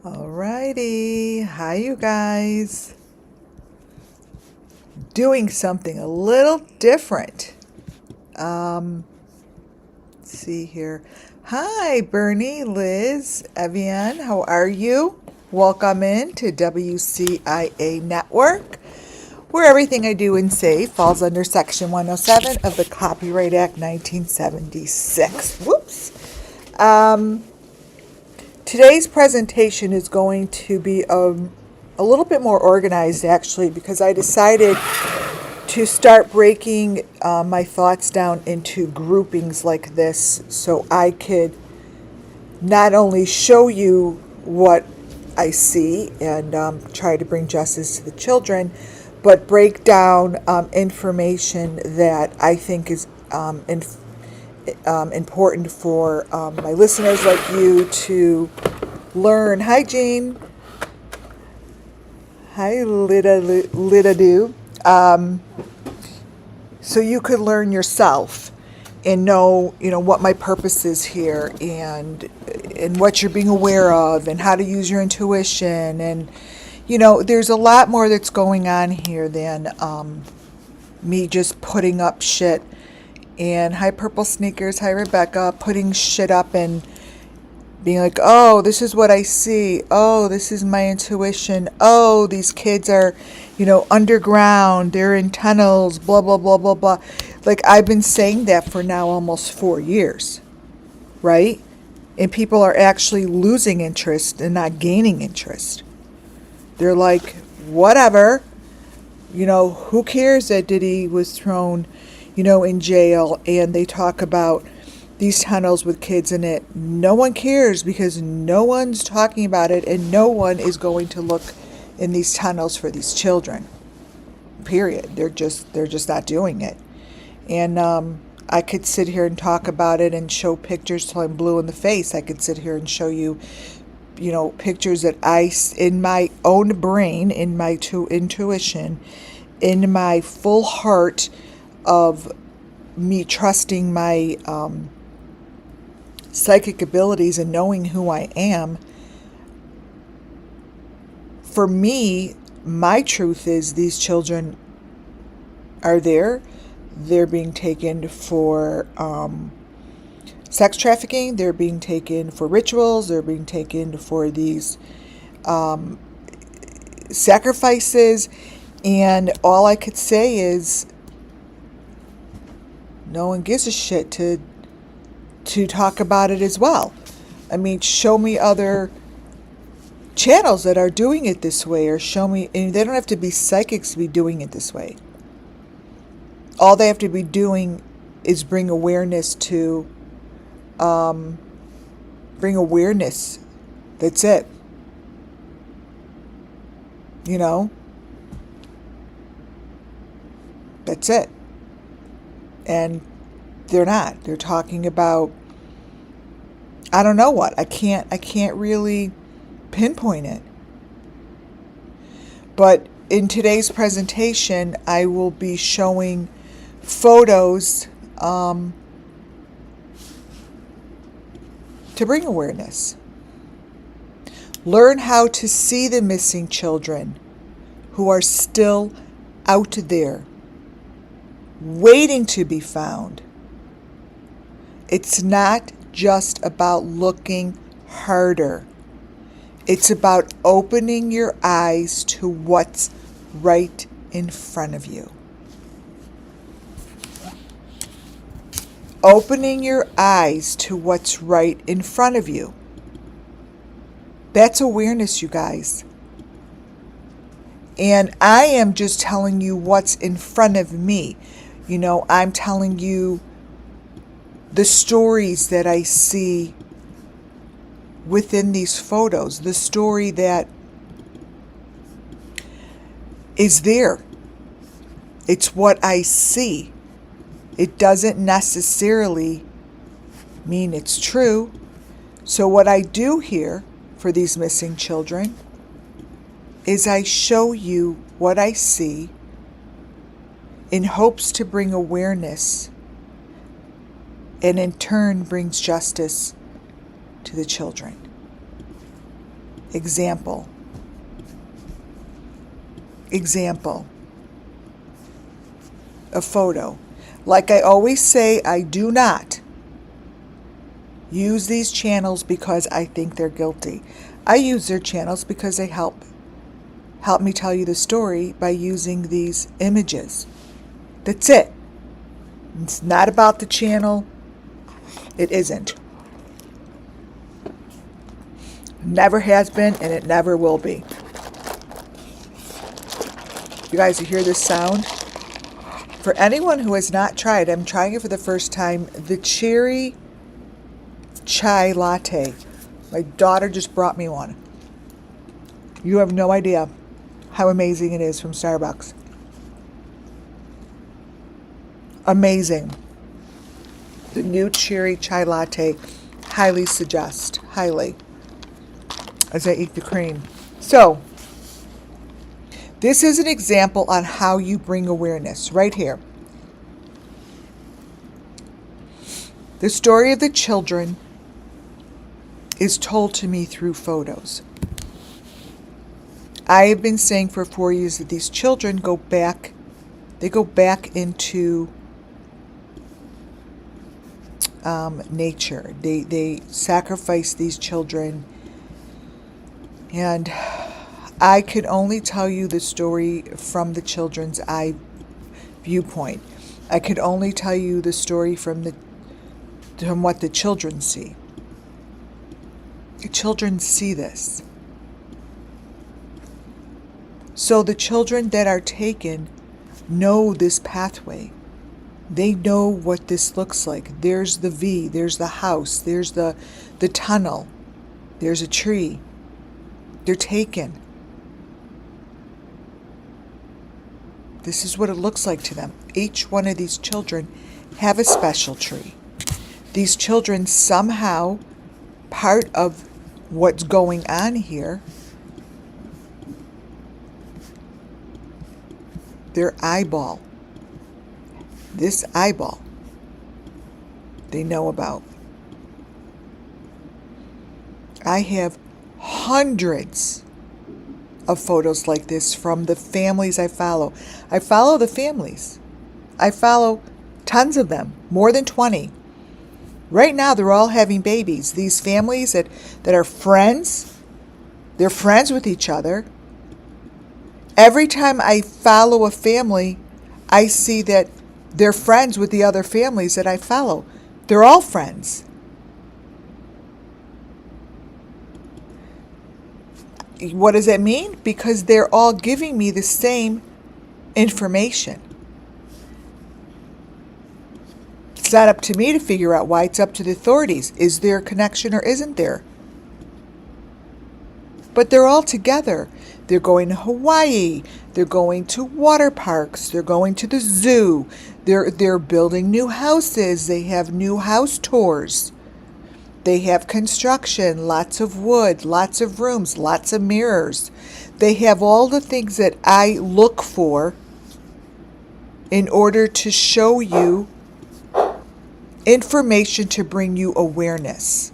Alrighty, hi you guys. Doing something a little different. Let's see here. Hi, Bernie, Liz, Evian, how are you? Welcome in to WCIA Network, where everything I do and say falls under Section 107 of the Copyright Act 1976. Whoops. Today's presentation is going to be a little bit more organized, actually, because I decided to start breaking my thoughts down into groupings like this so I could not only show you what I see and try to bring justice to the children, but break down information that I think is important for my listeners like you to learn. Hi, Jean. Hi, Lida Do. So you could learn yourself and know, what my purpose is here and what you're being aware of and how to use your intuition. And, there's a lot more that's going on here than me just putting up shit. And hi, Purple Sneakers. Hi, Rebecca. Putting shit up and being like, oh, this is what I see. Oh, this is my intuition. Oh, these kids are, underground. They're in tunnels, blah, blah, blah, blah, blah. Like, I've been saying that for now almost 4 years, right? And people are actually losing interest and not gaining interest. They're like, whatever. Who cares that Diddy was thrown, in jail, and they talk about these tunnels with kids in it. No one cares because no one's talking about it and no one is going to look in these tunnels for these children. Period. They're just not doing it. And I could sit here and talk about it and show pictures till I'm blue in the face. I could sit here and show you, pictures that in my own brain, in my intuition, in my full heart of me trusting my psychic abilities and knowing who I am. For me, my truth is these children are there. They're being taken for sex trafficking. They're being taken for rituals. They're being taken for these sacrifices. And all I could say is no one gives a shit to talk about it as well. I mean, show me other channels that are doing it this way, or show me, and they don't have to be psychics to be doing it this way. All they have to be doing is bring awareness. That's it. That's it. And they're not. They're talking about, I don't know what. I can't really pinpoint it. But in today's presentation, I will be showing photos to bring awareness. Learn how to see the missing children who are still out there, waiting to be found. It's not just about looking harder. It's about opening your eyes to what's right in front of you. Opening your eyes to what's right in front of you. That's awareness, you guys. And I am just telling you what's in front of me. I'm telling you the stories that I see within these photos, the story that is there. It's what I see. It doesn't necessarily mean it's true. So what I do here for these missing children is I show you what I see in hopes to bring awareness, and in turn brings justice to the children. Example. A photo. Like I always say, I do not use these channels because I think they're guilty. I use their channels because they help me tell you the story by using these images. That's it. It's not about the channel. It isn't. Never has been, and it never will be. You guys, you hear this sound? For anyone who has not tried, I'm trying it for the first time, the cherry chai latte. My daughter just brought me one. You have no idea how amazing it is from Starbucks. Amazing. The new cherry chai latte. Highly suggest. Highly. As I eat the cream. So, this is an example on how you bring awareness. Right here. The story of the children is told to me through photos. I have been saying for 4 years that these children go back into nature. They sacrifice these children, and I could only tell you the story from the children's eye viewpoint. I could only tell you the story from what the children see. The children see this. So the children that are taken know this pathway. They know what this looks like. There's the V, there's the house, there's the tunnel, there's a tree. They're taken. This is what it looks like to them. Each one of these children have a special tree. These children somehow, part of what's going on here, their eyeball, this eyeball, they know about. I have hundreds of photos like this from the families I follow. I follow the families. I follow tons of them, more than 20. Right now, they're all having babies. These families that are friends, they're friends with each other. Every time I follow a family, I see that they're friends with the other families that I follow. They're all friends. What does that mean? Because they're all giving me the same information. It's not up to me to figure out why. It's up to the authorities. Is there a connection or isn't there? But they're all together. They're going to Hawaii. They're going to water parks. They're going to the zoo. They're building new houses. They have new house tours. They have construction, lots of wood, lots of rooms, lots of mirrors. They have all the things that I look for in order to show you information to bring you awareness.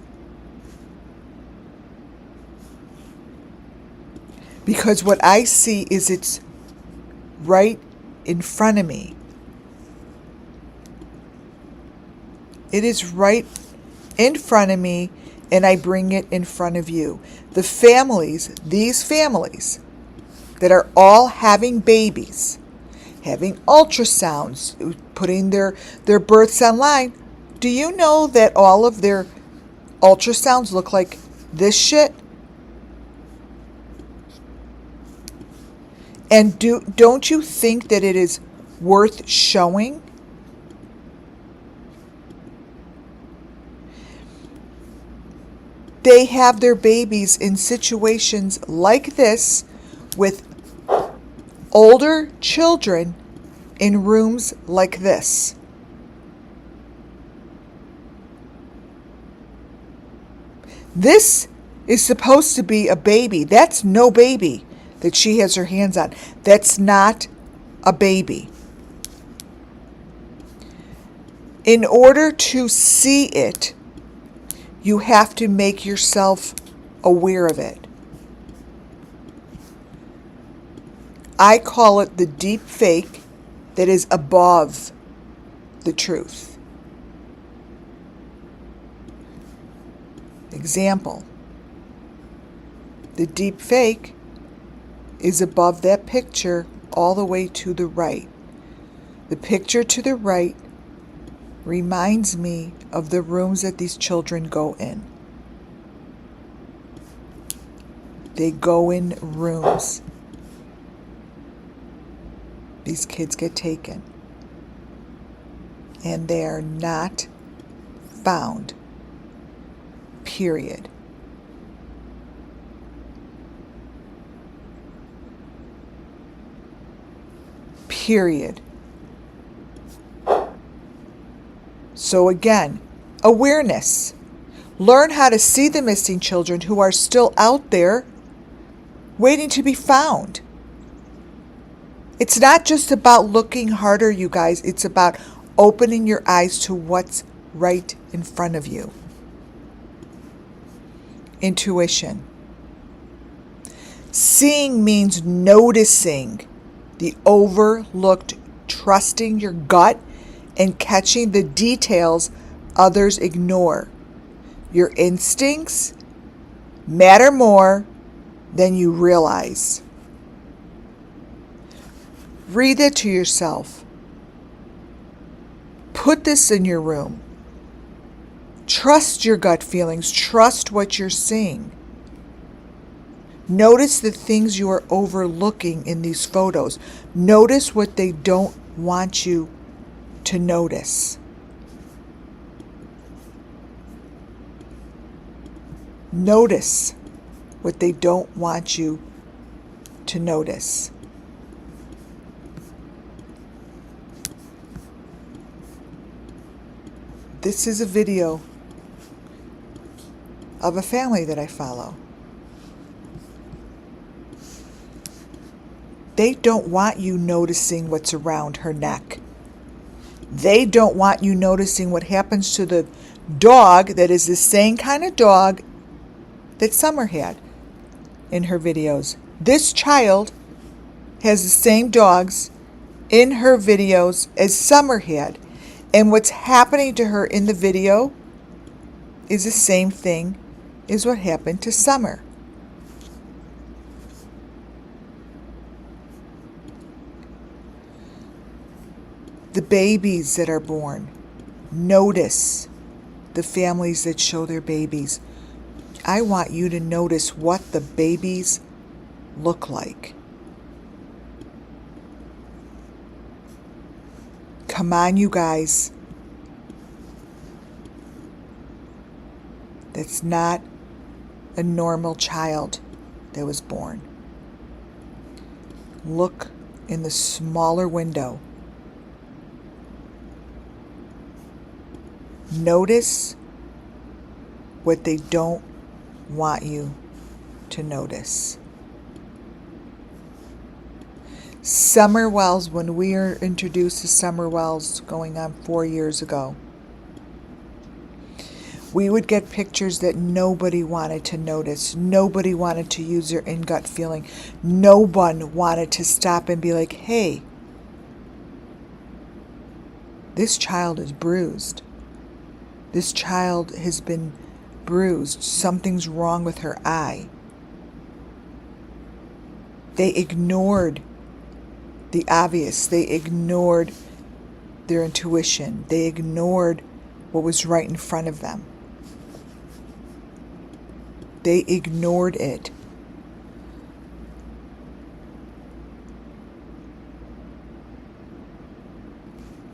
Because what I see is it's right in front of me. It is right in front of me, and I bring it in front of you. The families, these families that are all having babies, having ultrasounds, putting their births online, do you know that all of their ultrasounds look like this shit? And don't you think that it is worth showing? They have their babies in situations like this with older children in rooms like this. This is supposed to be a baby. That's no baby that she has her hands on. That's not a baby. In order to see it, you have to make yourself aware of it. I call it the deep fake that is above the truth. Example, the deep fake is above that picture all the way to the right. The picture to the right reminds me of the rooms that these children go in. They go in rooms. These kids get taken. And they are not found. Period. Period. So again, awareness. Learn how to see the missing children who are still out there waiting to be found. It's not just about looking harder, you guys. It's about opening your eyes to what's right in front of you. Intuition. Seeing means noticing the overlooked, trusting your gut, and catching the details others ignore. Your instincts matter more than you realize. Read it to yourself. Put this in your room. Trust your gut feelings. Trust what you're seeing. Notice the things you are overlooking in these photos. Notice what they don't want you to notice. Notice what they don't want you to notice. This is a video of a family that I follow. They don't want you noticing what's around her neck. They don't want you noticing what happens to the dog that is the same kind of dog that Summer had in her videos. This child has the same dogs in her videos as Summer had. And what's happening to her in the video is the same thing as what happened to Summer. The babies that are born. Notice the families that show their babies. I want you to notice what the babies look like. Come on, you guys. That's not a normal child that was born. Look in the smaller window. Notice what they don't want you to notice. Summer Wells, when we were introduced to Summer Wells going on 4 years ago, we would get pictures that nobody wanted to notice. Nobody wanted to use their in-gut feeling. No one wanted to stop and be like, hey, this child is bruised. This child has been bruised. Something's wrong with her eye. They ignored the obvious. They ignored their intuition. They ignored what was right in front of them. They ignored it.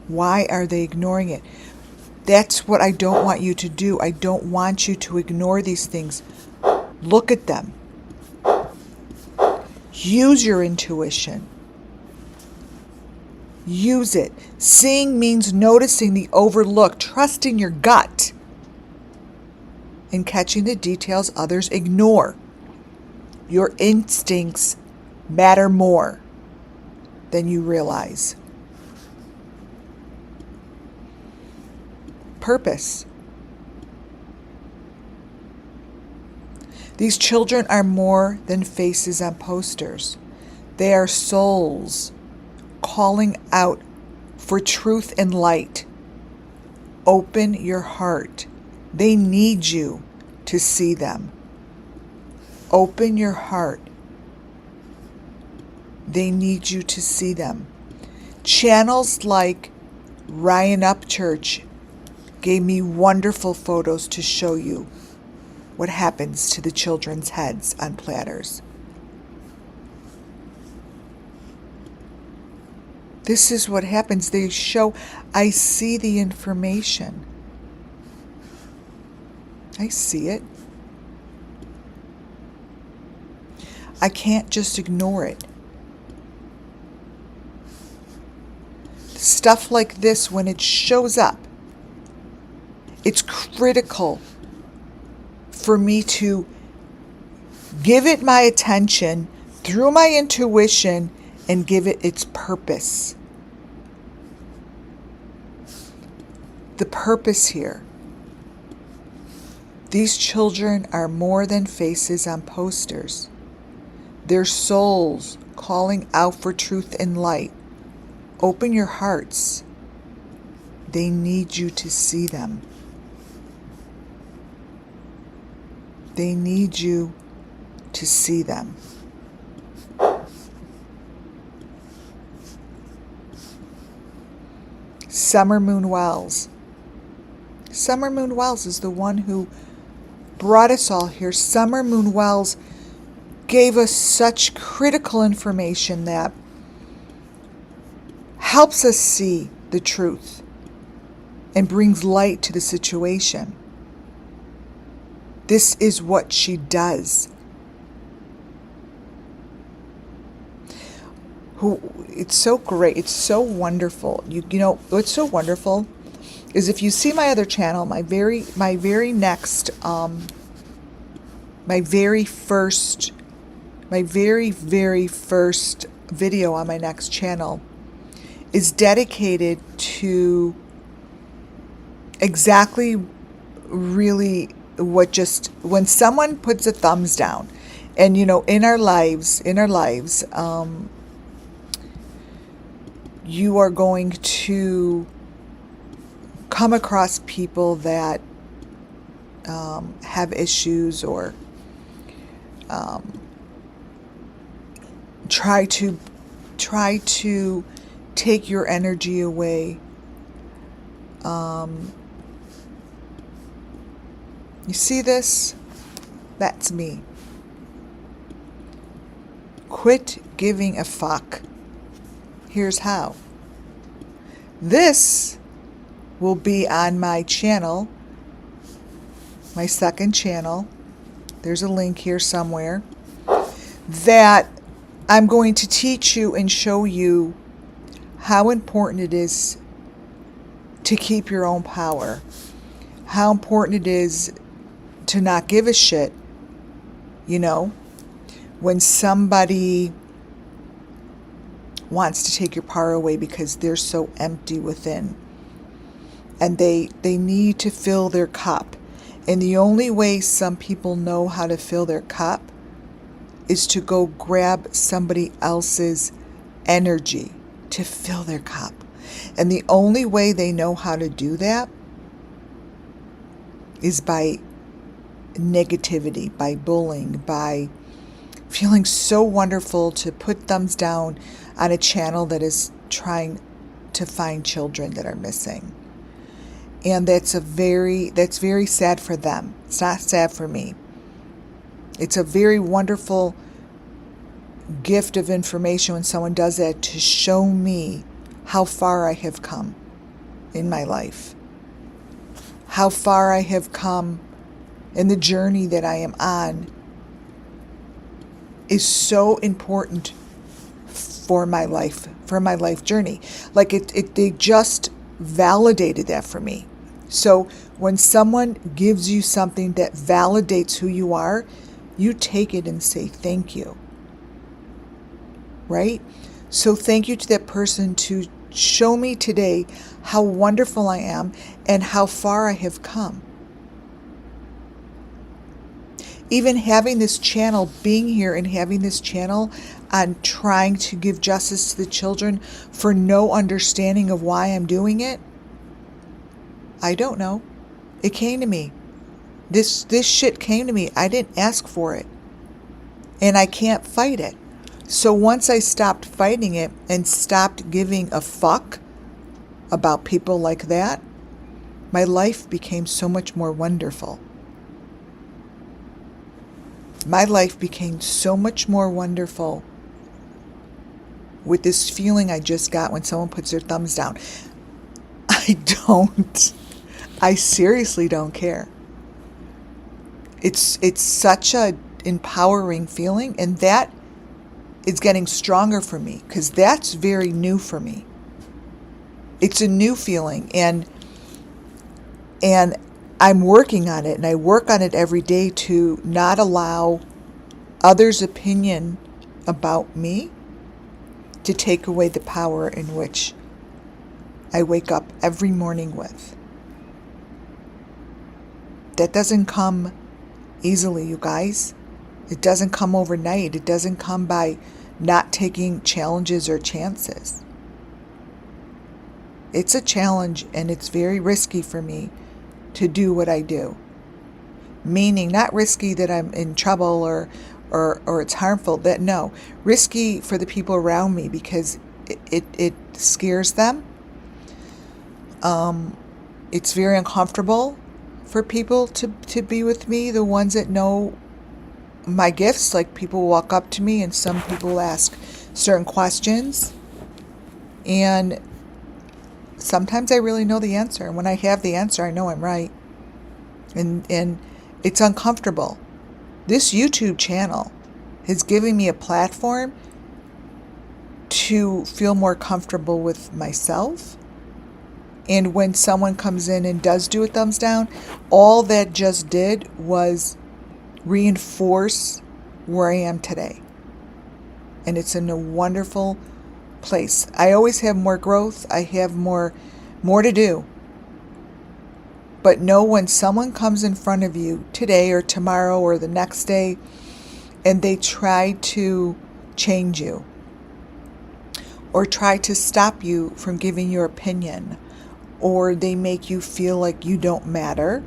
Why are they ignoring it? That's what I don't want you to do. I don't want you to ignore these things. Look at them. Use your intuition. Use it. Seeing means noticing the overlooked, trusting your gut, and catching the details others ignore. Your instincts matter more than you realize. Purpose. These children are more than faces on posters. They are souls calling out for truth and light. Open your heart. They need you to see them. Open your heart. They need you to see them. Channels like Ryan Upchurch gave me wonderful photos to show you what happens to the children's heads on platters. This is what happens. They show, I see the information. I see it. I can't just ignore it. Stuff like this, when it shows up, it's critical for me to give it my attention through my intuition and give it its purpose. The purpose here. These children are more than faces on posters. They're souls calling out for truth and light. Open your hearts. They need you to see them. They need you to see them. Summer Moon Wells. Summer Moon Wells is the one who brought us all here. Summer Moon Wells gave us such critical information that helps us see the truth and brings light to the situation. This is what she does. It's so great. It's so wonderful. You know what's so wonderful is if you see my other channel, my very very first video on my next channel is dedicated to exactly really what just when someone puts a thumbs down, and you know, in our lives, you are going to come across people that have issues or try to take your energy away. You see this? That's me. Quit giving a fuck. Here's how. This will be on my channel, my second channel. There's a link here somewhere that I'm going to teach you and show you how important it is to keep your own power, how important it is to not give a shit, you know, when somebody wants to take your power away because they're so empty within and they need to fill their cup. And the only way some people know how to fill their cup is to go grab somebody else's energy to fill their cup. And the only way they know how to do that is by negativity, by bullying, by feeling so wonderful to put thumbs down on a channel that is trying to find children that are missing. And that's very sad for them. It's not sad for me. It's a very wonderful gift of information when someone does that to show me how far I have come in my life. How far I have come in the journey that I am on is so important for my life journey. Like they just validated that for me. So when someone gives you something that validates who you are, you take it and say thank you. Right? So thank you to that person to show me today how wonderful I am and how far I have come. even having this channel, being here and having this channel on trying to give justice to the children for no understanding of why I'm doing it, I don't know. It came to me. This shit came to me. I didn't ask for it. And I can't fight it. So once I stopped fighting it and stopped giving a fuck about people like that, my life became so much more wonderful. My life became so much more wonderful with this feeling I just got when someone puts their thumbs down. I seriously don't care. It's such a empowering feeling, and that is getting stronger for me because that's very new for me. It's a new feeling, and I'm working on it, and I work on it every day to not allow others' opinion about me to take away the power in which I wake up every morning with. That doesn't come easily, you guys. It doesn't come overnight. It doesn't come by not taking challenges or chances. It's a challenge, and it's very risky for me to do what I do. Meaning not risky that I'm in trouble or it's harmful. That no. Risky for the people around me because it scares them. It's very uncomfortable for people to be with me, the ones that know my gifts. Like, people walk up to me and some people ask certain questions, and sometimes I really know the answer, and when I have the answer I know I'm right, and it's uncomfortable. This YouTube channel has given me a platform to feel more comfortable with myself. And when someone comes in and does do a thumbs down, all that just did was reinforce where I am today. And it's in a wonderful place. I always have more growth. I have more to do. But know when someone comes in front of you today or tomorrow or the next day and they try to change you or try to stop you from giving your opinion, or they make you feel like you don't matter,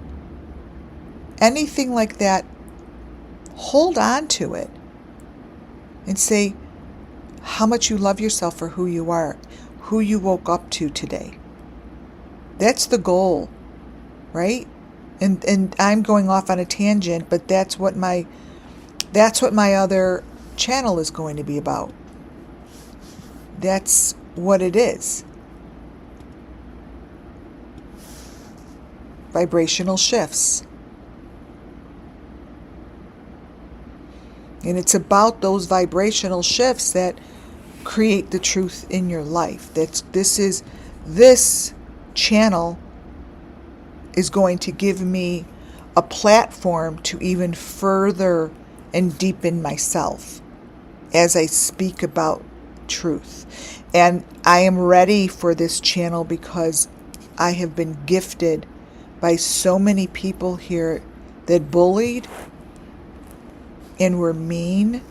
anything like that, hold on to it and say how much you love yourself for who you are, who you woke up to today. That's the goal, right? And I'm going off on a tangent, but that's what my other channel is going to be about. That's what it is. Vibrational shifts. And it's about those vibrational shifts that create the truth in your life. This channel is going to give me a platform to even further and deepen myself as I speak about truth. And I am ready for this channel because I have been gifted by so many people here that bullied and were mean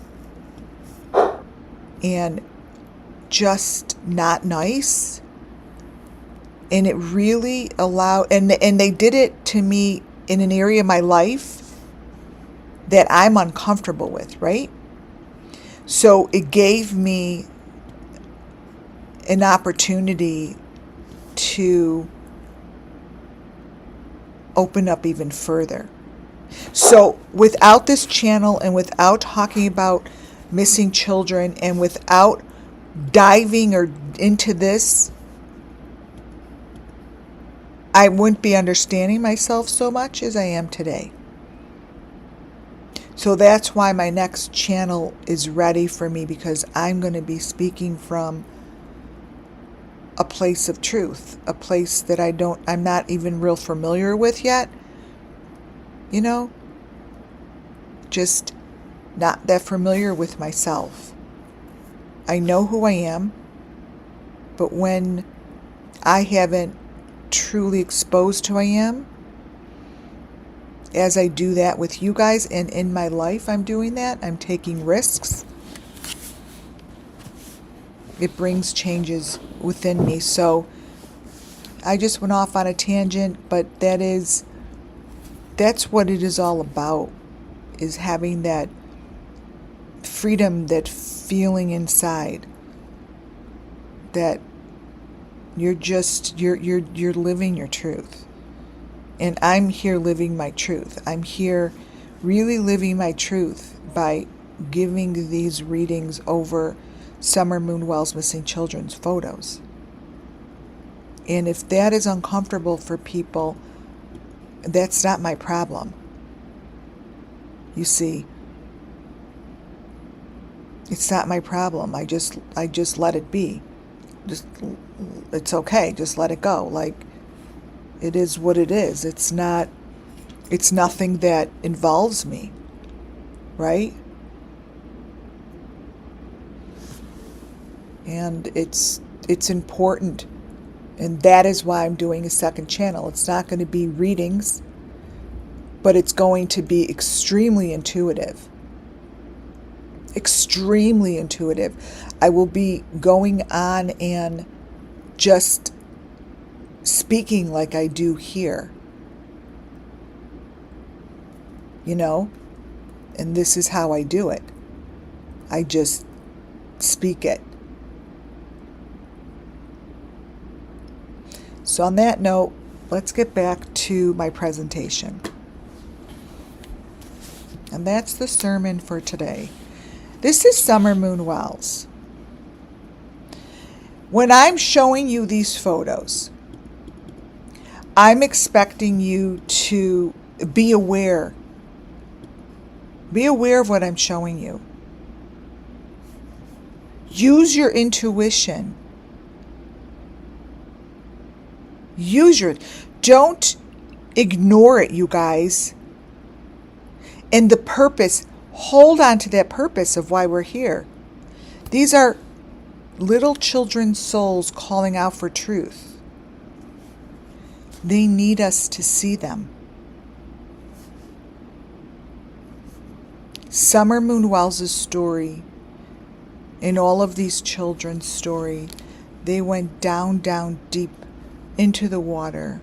and just not nice. And it really allowed, and they did it to me in an area of my life that I'm uncomfortable with, right? So it gave me an opportunity to open up even further. So without this channel and without talking about missing children and without diving or into this, I wouldn't be understanding myself so much as I am today. So that's why my next channel is ready for me, because I'm going to be speaking from a place of truth, a place that I'm not even real familiar with yet. You know, just not that familiar with myself. I know who I am, but when I haven't truly exposed who I am, as I do that with you guys and in my life, I'm doing that. I'm taking risks. It brings changes within me. So I just went off on a tangent, but that's what it is all about, is having that freedom, that feeling inside that you're living your truth. And I'm here living my truth. I'm here really living my truth by giving these readings over Summer Moon Wells Missing Children's photos. And if that is uncomfortable for people, that's not my problem. You see, it's not my problem. I just let it be. It's okay. Just let it go. Like, it is what it is. It's nothing that involves me, right? And it's important. And that is why I'm doing a second channel. It's not going to be readings, but it's going to be extremely intuitive. Extremely intuitive. I will be going on and just speaking like I do here. And this is how I do it. I just speak it. So on that note, let's get back to my presentation. And that's the sermon for today. This is Summer Moon Wells. When I'm showing you these photos, I'm expecting you to be aware. Be aware of what I'm showing you. Use your intuition. Don't ignore it, you guys. And the purpose, hold on to that purpose of why we're here. These are little children's souls calling out for truth. They need us to see them. Summer Moon Wells' story and all of these children's story, they went down deep into the water.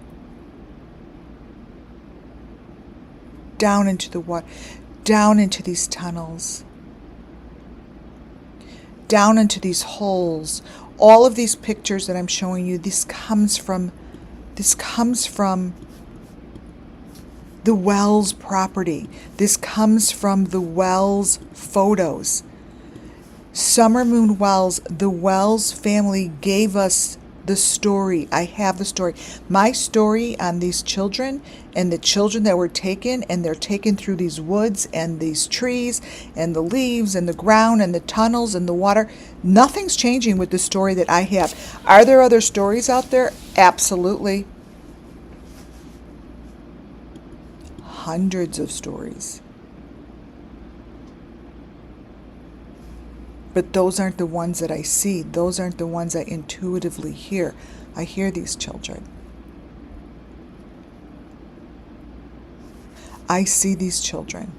Down into the water. Down into these tunnels. Down into these holes. All of these pictures that I'm showing you, this comes from the Wells property. This comes from the Wells photos. Summer Moon Wells, the Wells family gave us the story. I have the story. My story on these children and the children that were taken, and they're taken through these woods and these trees and the leaves and the ground and the tunnels and the water. Nothing's changing with the story that I have. Are there other stories out there? Absolutely. Hundreds of stories. But those aren't the ones that I see. Those aren't the ones I intuitively hear. I hear these children. I see these children.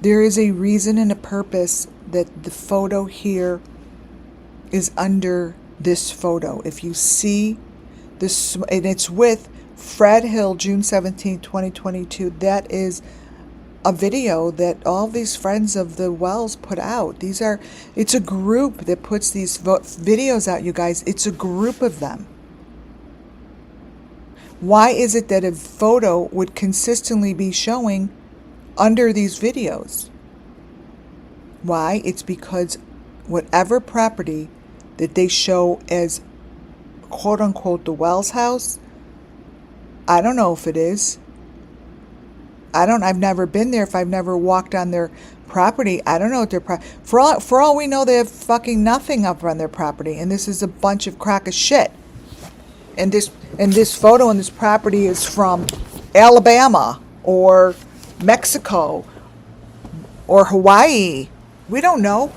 There is a reason and a purpose that the photo here is under this photo. If you see this, and it's with Fred Hill, June 17, 2022. That is a video that all these friends of the Wells put out. It's a group that puts these videos out, you guys. It's a group of them. Why is it that a photo would consistently be showing under these videos? Why? It's because whatever property that they show as quote unquote the Wells house, I don't know if it is. I've never been there. If I've never walked on their property, I don't know what their for all we know, they have fucking nothing up on their property, and this is a bunch of crock of shit. And this photo and this property is from Alabama or Mexico or Hawaii. We don't know.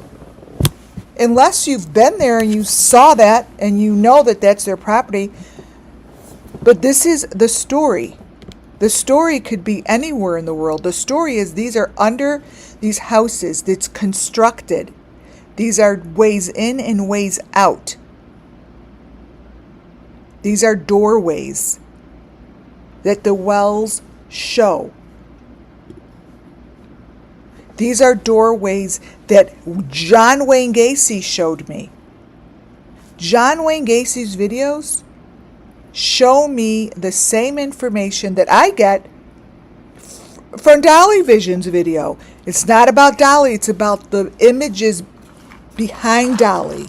Unless you've been there and you saw that and you know that that's their property. But this is the story. The story could be anywhere in the world. The story is these are under these houses that's constructed. These are ways in and ways out. These are doorways that the wells show. These are doorways that John Wayne Gacy showed me. John Wayne Gacy's videos show me the same information that I get from Dolly Vision's video. It's not about Dolly, it's about the images behind Dolly.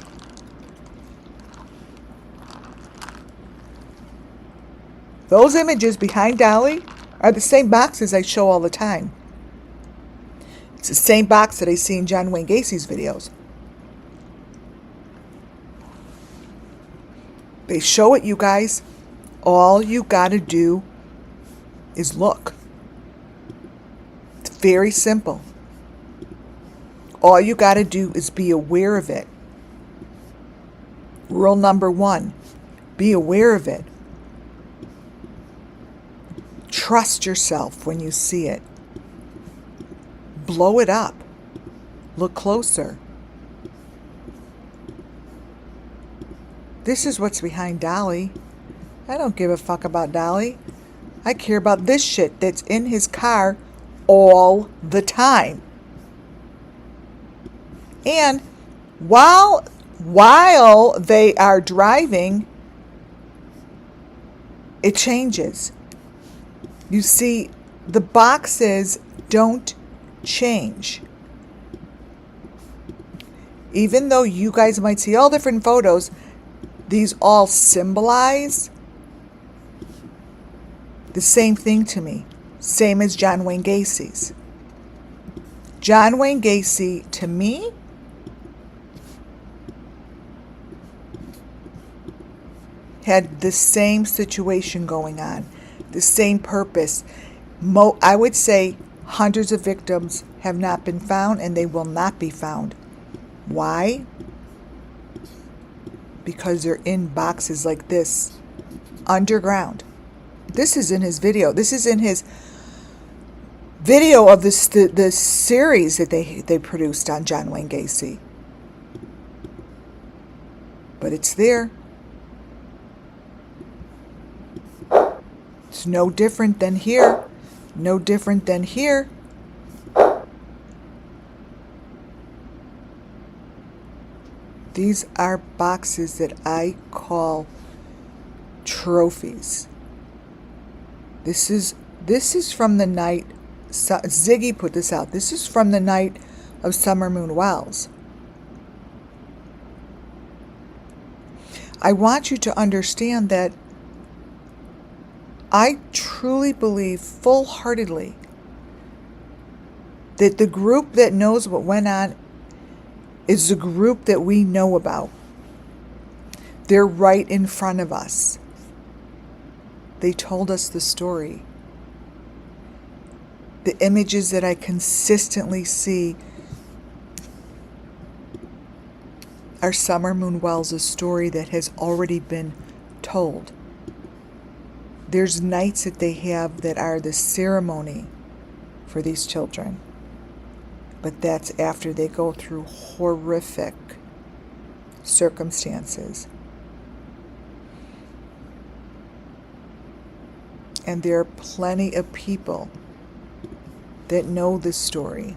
Those images behind Dolly are the same boxes I show all the time. It's the same box that I see in John Wayne Gacy's videos. They show it, you guys. All you gotta do is look. It's very simple. All you gotta do is be aware of it. Rule number 1, be aware of it. Trust yourself when you see it. Blow it up. Look closer. This is what's behind Dolly. I don't give a fuck about Dolly. I care about this shit that's in his car all the time. And while they are driving, it changes. You see, the boxes don't change. Even though you guys might see all different photos, these all symbolize the same thing to me. Same as John Wayne Gacy's. John Wayne Gacy, to me, had the same situation going on, the same purpose. I would say hundreds of victims have not been found, and they will not be found. Why? Because they're in boxes like this, underground. This is in his video. This is in his video of this the series that they produced on John Wayne Gacy. But it's there. It's no different than here. No different than here. These are boxes that I call trophies. This is from the night, Ziggy put this out. This is from the night of Summer Moon Wells. I want you to understand that I truly believe full-heartedly that the group that knows what went on is the group that we know about. They're right in front of us. They told us the story. The images that I consistently see are Summer Moon Wells' story that has already been told. There's nights that they have that are the ceremony for these children. But that's after they go through horrific circumstances. And there are plenty of people that know this story.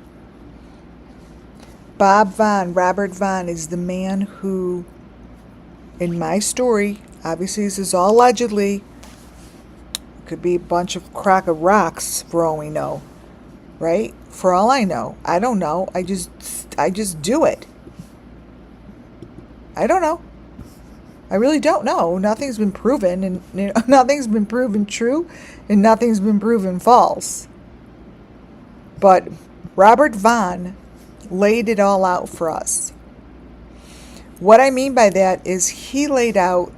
Robert Vaughn is the man who, in my story, obviously this is all allegedly, could be a bunch of crack of rocks for all we know, right? For all I know. I don't know. I just do it. I don't know. I really don't know. Nothing's been proven, and nothing's been proven true, and nothing's been proven false. But Robert Vaughn laid it all out for us. What I mean by that is he laid out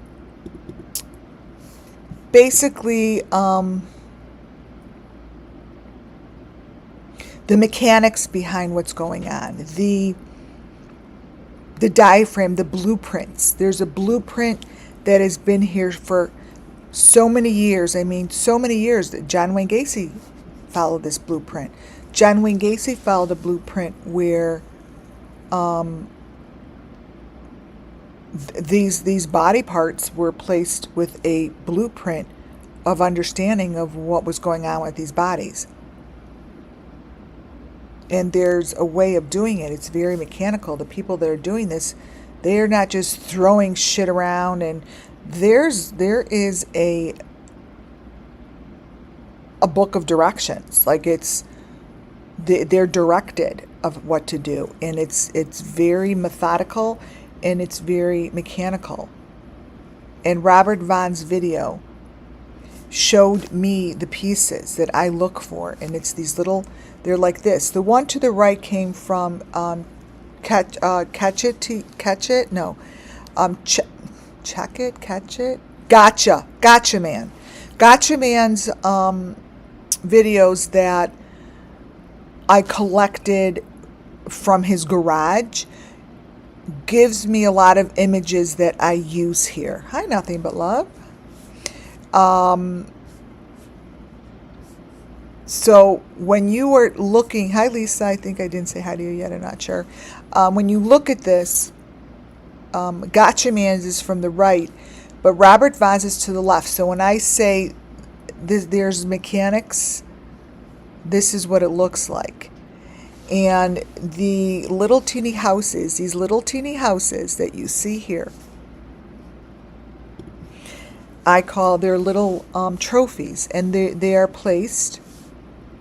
basically the mechanics behind what's going on, the diaphragm, the blueprints. There's a blueprint that has been here for So many years, I mean, so many years that John Wayne Gacy followed this blueprint. John Wayne Gacy followed a blueprint where these body parts were placed with a blueprint of understanding of what was going on with these bodies. And there's a way of doing it. It's very mechanical. The people that are doing this, they are not just throwing shit around. And there is a book of directions. Like they're directed of what to do, and it's very methodical and it's very mechanical. And Robert Vaughn's video showed me the pieces that I look for, and it's these little, they're like this. The one to the right came from Catch It, no, Check It, Catch It, Gotcha Man. Gotcha Man's videos that I collected from his garage gives me a lot of images that I use here. Hi, Nothing But Love. So when you are looking, hi Lisa, I think I didn't say hi to you yet, I'm not sure. When you look at this, Gotcha Man's is from the right, but Robert Vaughn's is to the left. So when I say there's mechanics, this is what it looks like. And the little teeny houses, these little teeny houses that you see here, I call their little trophies, and they are placed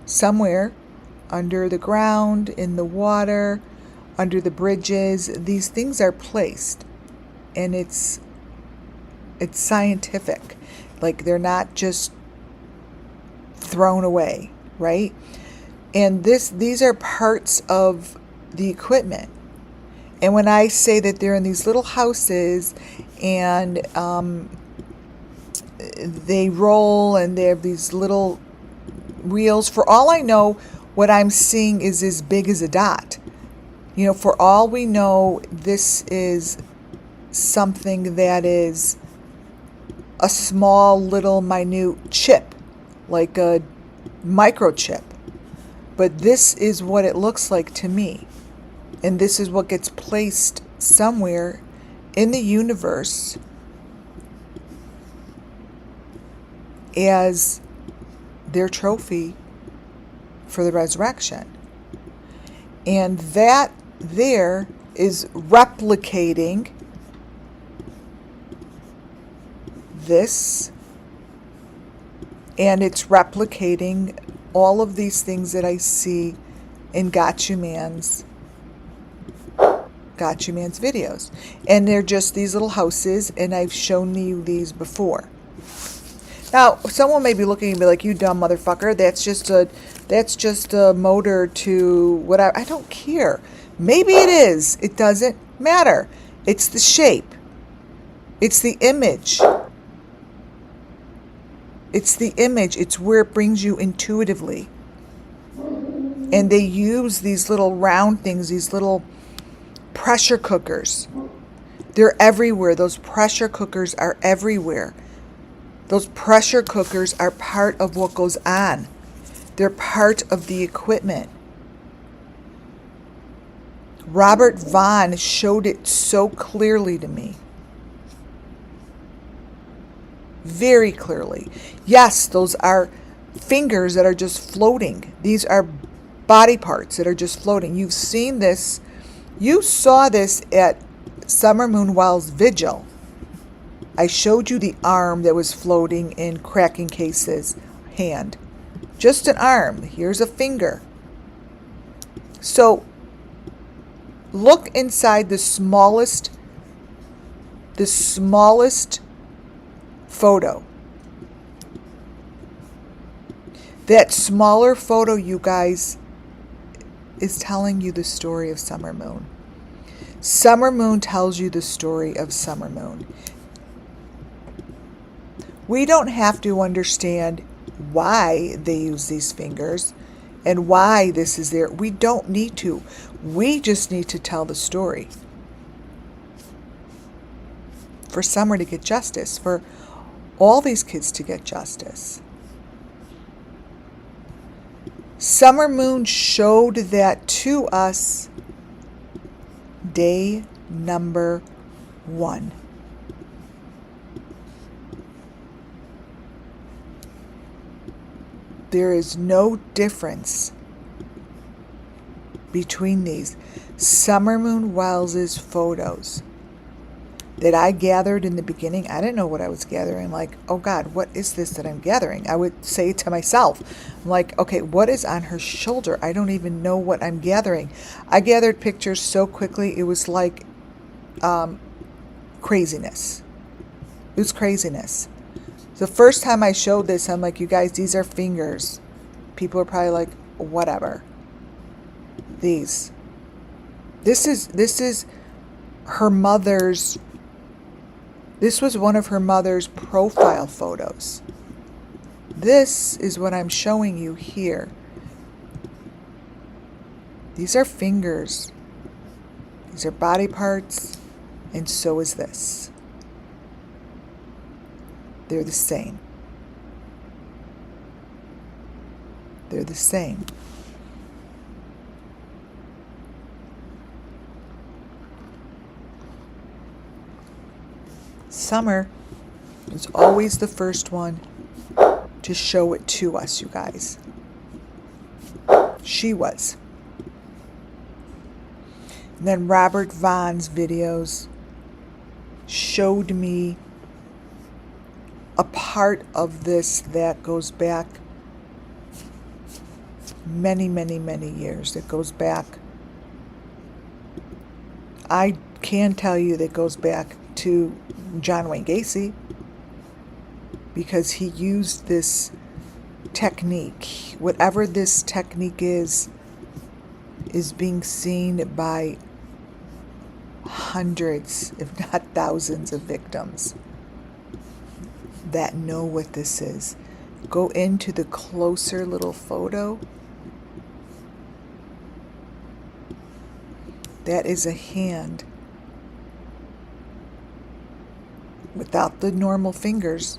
somewhere under the ground, in the water, under the bridges. These things are placed, and it's scientific. Like, they're not just thrown away, right? And these are parts of the equipment. And when I say that they're in these little houses and they roll and they have these little wheels, for all I know, what I'm seeing is as big as a dot. You know, for all we know, this is something that is a small little minute chip, like a microchip. But this is what it looks like to me. And this is what gets placed somewhere in the universe as their trophy for the resurrection. And that there is replicating this, and it's replicating all of these things that I see in Gotcha Man's videos. And they're just these little houses, and I've shown you these before. Now, someone may be looking at me like, you dumb motherfucker, that's just a motor to whatever. I don't care. Maybe it is. It doesn't matter. It's the shape. It's the image. It's the image. It's where it brings you intuitively. And they use these little round things, these little pressure cookers. They're everywhere. Those pressure cookers are everywhere. Those pressure cookers are part of what goes on. They're part of the equipment. Robert Vaughn showed it so clearly to me. Very clearly. Yes, those are fingers that are just floating. These are body parts that are just floating. You've seen this. You saw this at Summer Moon Wild's vigil. I showed you the arm that was floating in Cracking Case's hand. Just an arm. Here's a finger. So look inside the smallest photo. That smaller photo, you guys, is telling you the story of Summer Moon. Summer Moon tells you the story of Summer Moon. We don't have to understand why they use these fingers and why this is there. We don't need to. We just need to tell the story. For Summer to get justice, for all these kids to get justice. Summer Moon showed that to us day number 1. There is no difference between these. Summer Moon Wells's photos that I gathered in the beginning, I didn't know what I was gathering. Like, oh God, what is this that I'm gathering? I would say to myself, I'm like, okay, what is on her shoulder? I don't even know what I'm gathering. I gathered pictures so quickly, it was like craziness. It was craziness. The first time I showed this, I'm like, you guys, these are fingers. People are probably like, whatever. This is her mother's. This was one of her mother's profile photos. This is what I'm showing you here. These are fingers. These are body parts, and so is this. They're the same. They're the same. Summer was always the first one to show it to us, you guys. She was. And then Robert Vaughn's videos showed me a part of this that goes back many, many, many years. It goes back, I can tell you that goes back to John Wayne Gacy, because he used this technique. Whatever this technique is being seen by hundreds, if not thousands, of victims that know what this is. Go into the closer little photo. That is a hand without the normal fingers.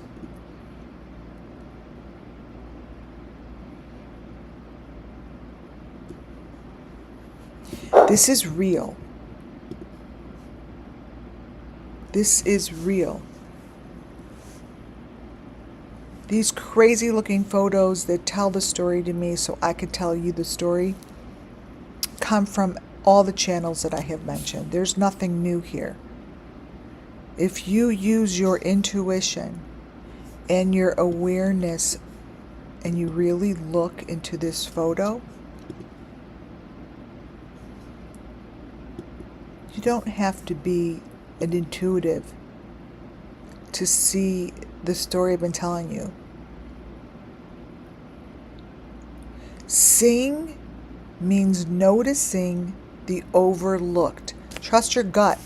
This is real. This is real. These crazy looking photos that tell the story to me so I could tell you the story come from all the channels that I have mentioned. There's nothing new here. If you use your intuition and your awareness and you really look into this photo, you don't have to be an intuitive to see the story I've been telling you. Seeing means noticing the overlooked. Trust your gut.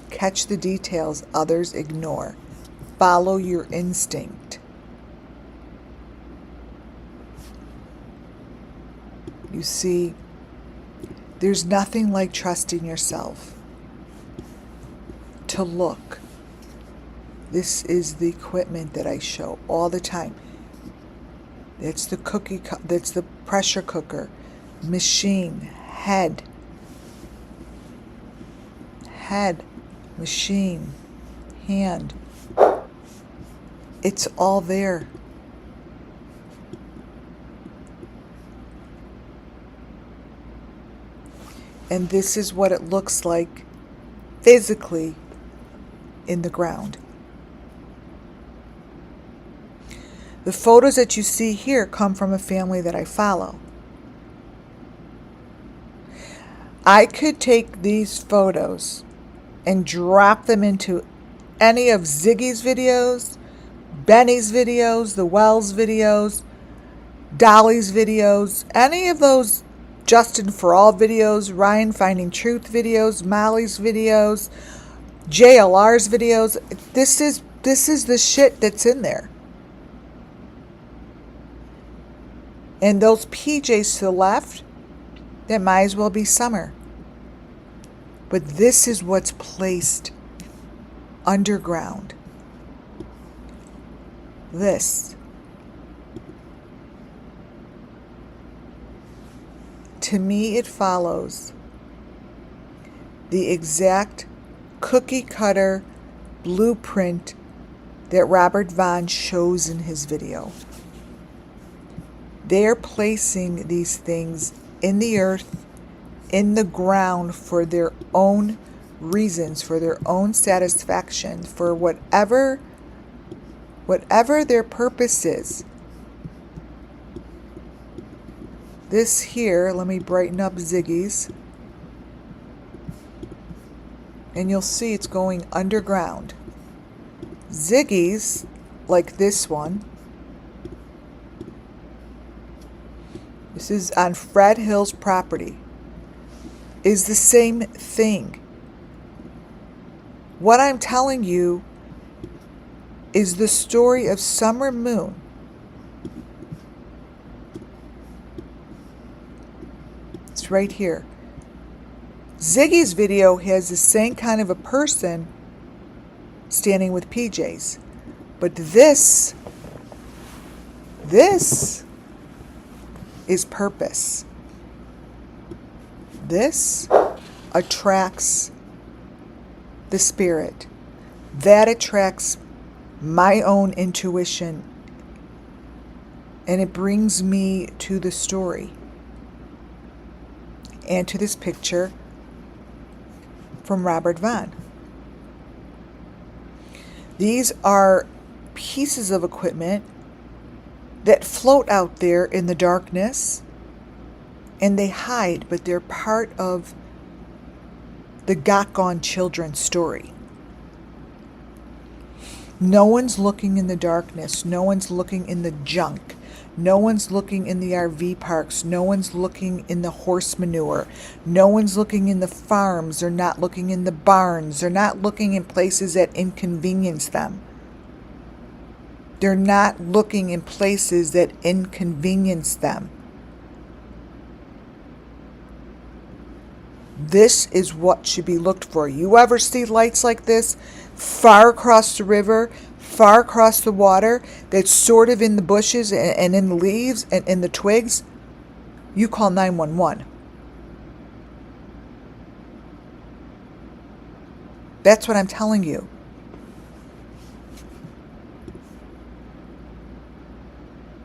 Catch the details others ignore. Follow your instinct. You see, there's nothing like trusting yourself to look. This is the equipment that I show all the time. It's the that's the pressure cooker, machine, head, machine, hand. It's all there. And this is what it looks like physically in the ground. The photos that you see here come from a family that I follow. I could take these photos and drop them into any of Ziggy's videos, Benny's videos, the Wells videos, Dolly's videos, any of those Justin For All videos, Ryan Finding Truth videos, Molly's videos, JLR's videos. This is the shit that's in there. And those PJs to the left, that might as well be Summer. But this is what's placed underground. this. To me, it follows the exact cookie cutter blueprint that Robert Vaughn shows in his video. They're placing these things in the earth, in the ground, for their own reasons, for their own satisfaction, for whatever their purpose is. This here, let me brighten up Ziggy's, and you'll see it's going underground. Ziggy's, like this one, this is on Fred Hill's property, is the same thing. What I'm telling you is the story of Summer Moon. It's right here. Ziggy's video has the same kind of a person standing with PJs. But this is purpose. This attracts the spirit. That attracts my own intuition. And it brings me to the story and to this picture from Robert Vaughn. These are pieces of equipment that float out there in the darkness, and they hide, but they're part of the Got Gone Children story. No one's looking in the darkness. No one's looking in the junk. No one's looking in the RV parks. No one's looking in the horse manure. No one's looking in the farms. They're not looking in the barns. They're not looking in places that inconvenience them. They're not looking in places that inconvenience them. This is what should be looked for. You ever see lights like this far across the river, far across the water, that's sort of in the bushes and in the leaves and in the twigs? You call 911. That's what I'm telling you.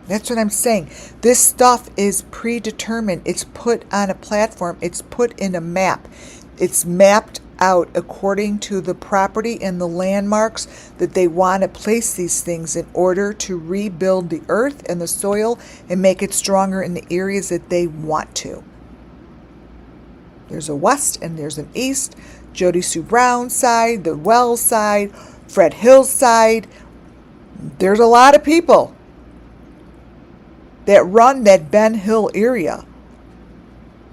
That's what I'm saying. This stuff is predetermined. It's put on a platform. It's put in a map. It's mapped out according to the property and the landmarks that they want to place these things in order to rebuild the earth and the soil and make it stronger in the areas that they want to. There's a west and there's an east. Jody Sue Brown side, the Wells side, Fred Hill side. There's a lot of people that run that Ben Hill area.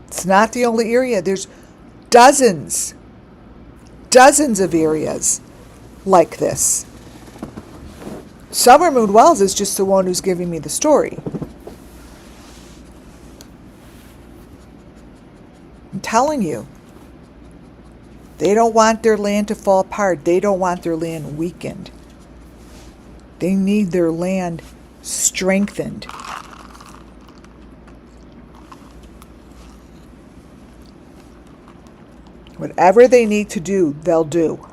It's not the only area. There's dozens of areas like this. Summer Moon Wells is just the one who's giving me the story. I'm telling you, they don't want their land to fall apart. They don't want their land weakened. They need their land strengthened. Whatever they need to do, they'll do.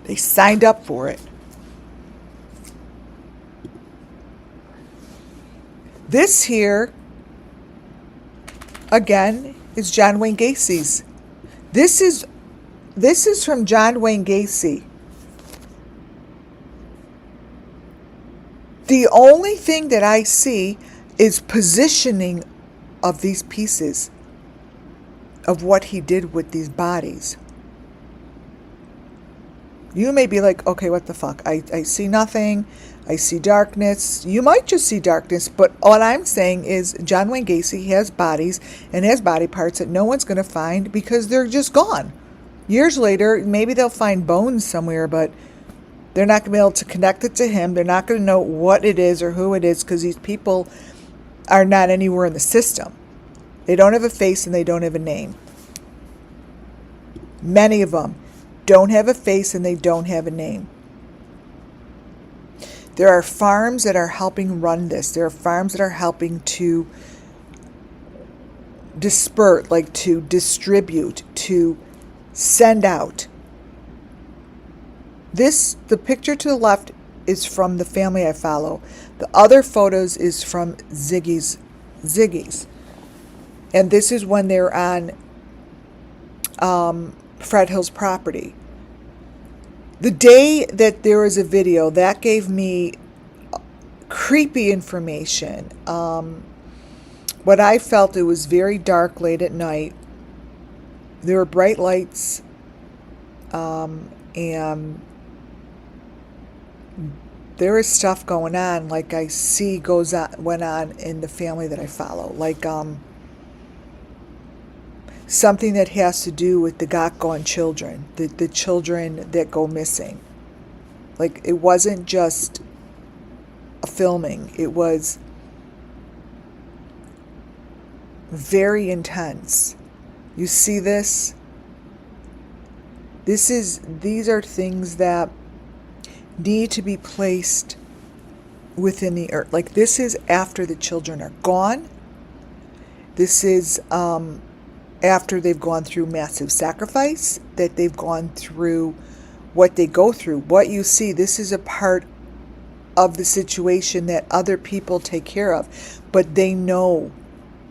They signed up for it. This here, again, is John Wayne Gacy's. This is from John Wayne Gacy. The only thing that I see is positioning of these pieces of what he did with these bodies. You may be like, okay, what the fuck? I see nothing. I see darkness. You might just see darkness, but all I'm saying is John Wayne Gacy has bodies and has body parts that no one's going to find because they're just gone. Years later, maybe they'll find bones somewhere, but they're not going to be able to connect it to him. They're not going to know what it is or who it is because these people are not anywhere in the system. They don't have a face and they don't have a name. Many of them don't have a face and they don't have a name. There are farms that are helping run this. There are farms that are helping to disperse, like to distribute, to send out. The picture to the left is from the family I follow. The other photos is from Ziggy's. And this is when they're on Fred Hill's property. The day that there was a video, that gave me creepy information. What I felt, it was very dark late at night. There were bright lights, and there is stuff going on, like I see went on in the family that I follow, like something that has to do with the got gone children, the children that go missing. Like, it wasn't just a filming, it was very intense. You see this? These are things that need to be placed within the earth. Like, this is after the children are gone. This is after they've gone through massive sacrifice, that they've gone through what they go through. What you see, this is a part of the situation that other people take care of, but they know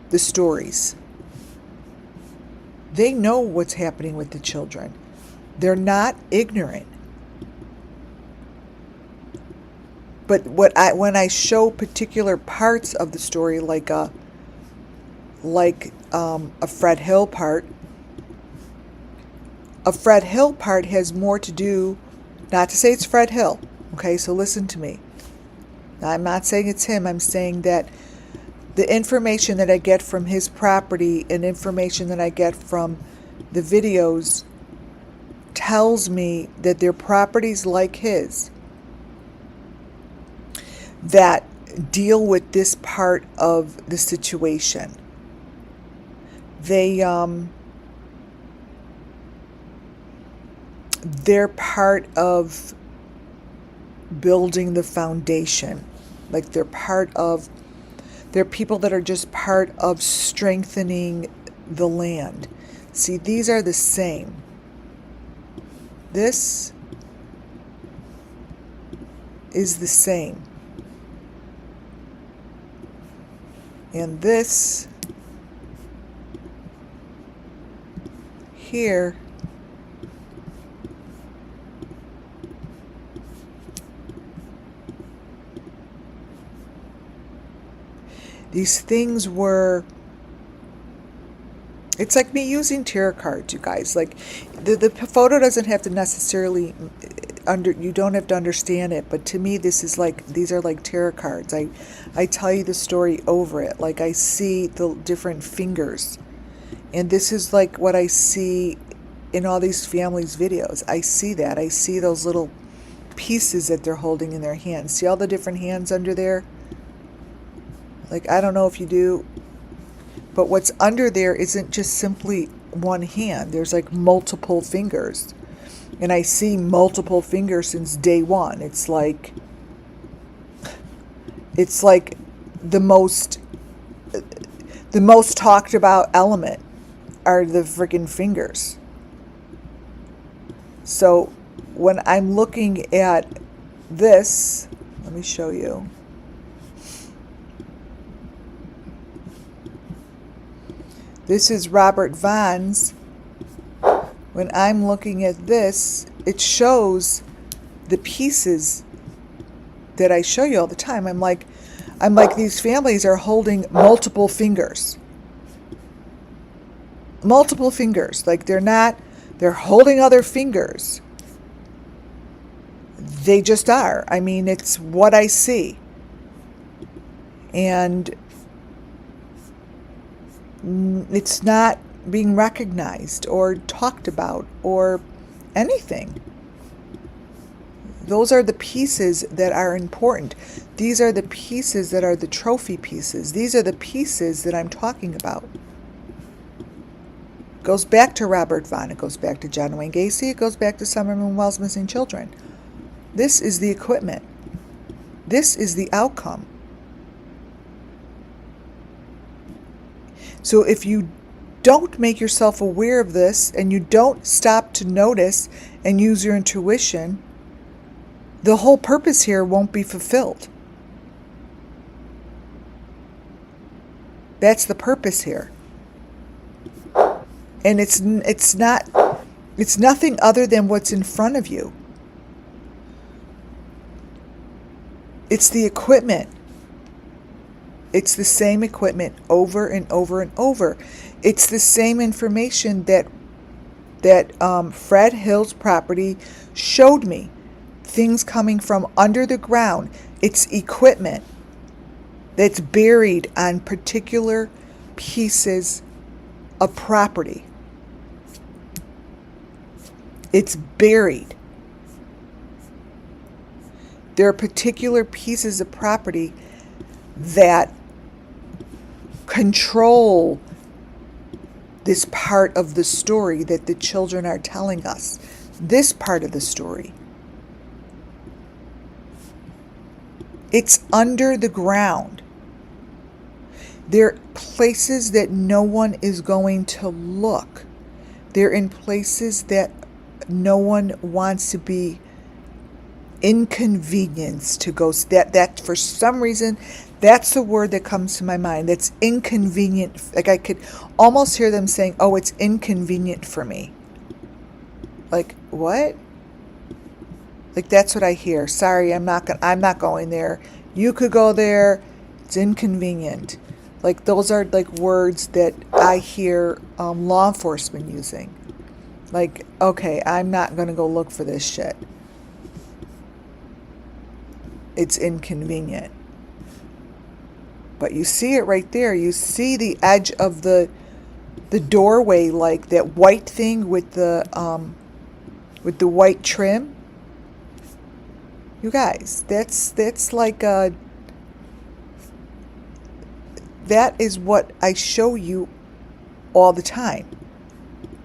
the stories. They know what's happening with the children. They're not ignorant. But when I show particular parts of the story, like a Fred Hill part, a Fred Hill part has more to do, not to say it's Fred Hill, okay, so listen to me. Now, I'm not saying it's him, I'm saying that the information that I get from his property and information that I get from the videos tells me that there are properties like his that deal with this part of the situation. They're part of building the foundation. Like, they're people that are just part of strengthening the land. See, these are the same. This is the same. And this here these things were, it's like me using tarot cards, you guys. Like, the photo doesn't have to necessarily you don't have to understand it, but to me these are like tarot cards. I tell you the story over it. Like, I see the different fingers, and this is like what I see in all these families' videos. I see that. I see those little pieces that they're holding in their hands. See all the different hands under there? Like, I don't know if you do, but what's under there isn't just simply one hand. There's like multiple fingers. And I see multiple fingers since day one. It's like the most talked about element are the freaking fingers. So when I'm looking at this, let me show you. This is Robert Vaughn's. When I'm looking at this, it shows the pieces that I show you all the time. I'm like, these families are holding multiple fingers. Multiple fingers. Like, they're holding other fingers. They just are. I mean, it's what I see. And it's not being recognized or talked about or anything. Those are the pieces that are important. These are the pieces that are the trophy pieces. These are the pieces that I'm talking about. It goes back to Robert Vaughn. It goes back to John Wayne Gacy. It goes back to Summer Moon Wells' missing children. This is the equipment. This is the outcome. So if you don't make yourself aware of this and you don't stop to notice and use your intuition, the whole purpose here won't be fulfilled. That's the purpose here. And it's nothing other than what's in front of you. It's the equipment. It's the same equipment over and over and over. It's the same information that Fred Hill's property showed me. Things coming from under the ground. It's equipment that's buried on particular pieces of property. It's buried. There are particular pieces of property that control this part of the story that the children are telling us. This part of the story. It's under the ground. They're places that no one is going to look. They're in places that no one wants to be inconvenienced to go. That for some reason, that's the word that comes to my mind. That's inconvenient. Like I could almost hear them saying, "Oh, it's inconvenient for me." Like what? Like that's what I hear. Sorry, I'm not going there. You could go there. It's inconvenient. Like those are like words that I hear law enforcement using. Like, okay, I'm not going to go look for this shit. It's inconvenient. But you see it right there. You see the edge of the doorway, like that white thing with the white trim. You guys, that's like a. That is what I show you all the time.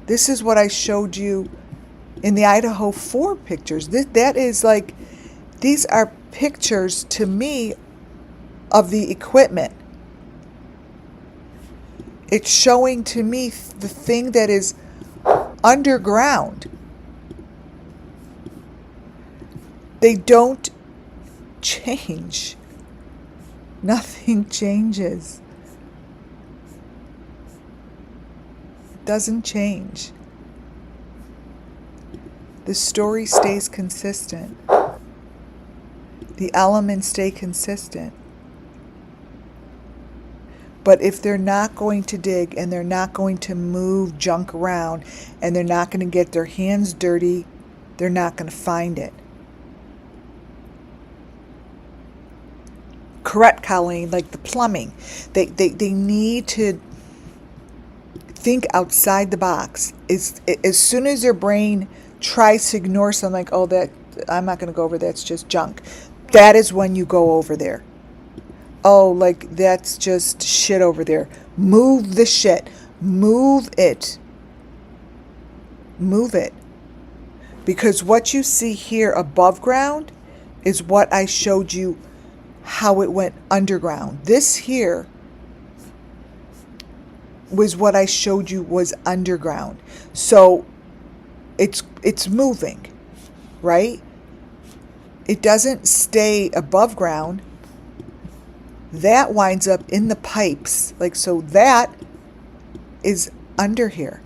This is what I showed you in the Idaho 4 pictures. That is like, these are pictures to me of the equipment. It's showing to me the thing that is underground. They don't change. Nothing changes. It doesn't change. The story stays consistent. The elements stay consistent. But if they're not going to dig and they're not going to move junk around and they're not going to get their hands dirty, they're not going to find it. Correct, Colleen, like the plumbing. They need to think outside the box. As soon as their brain tries to ignore something like, oh, that I'm not going to go over, that's just junk. That is when you go over there. Oh, like that's just shit over there. Move the shit. Move it. Move it. Because what you see here above ground is what I showed you how it went underground. This here was what I showed you was underground. So it's moving, right? It doesn't stay above ground. That winds up in the pipes. Like, so that is under here.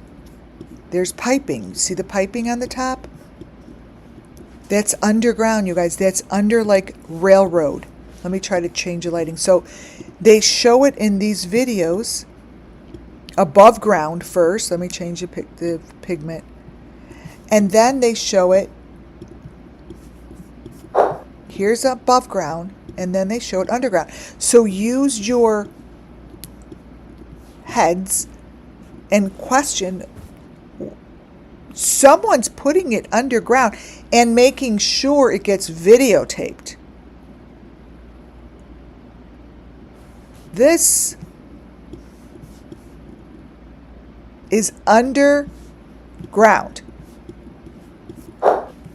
There's piping. See the piping on the top? That's underground, you guys. That's under like railroad. Let me try to change the lighting. So they show it in these videos above ground first. Let me change the pigment. And then they show it, here's above ground, and then they show it underground. So use your heads and question, someone's putting it underground and making sure it gets videotaped. This is underground.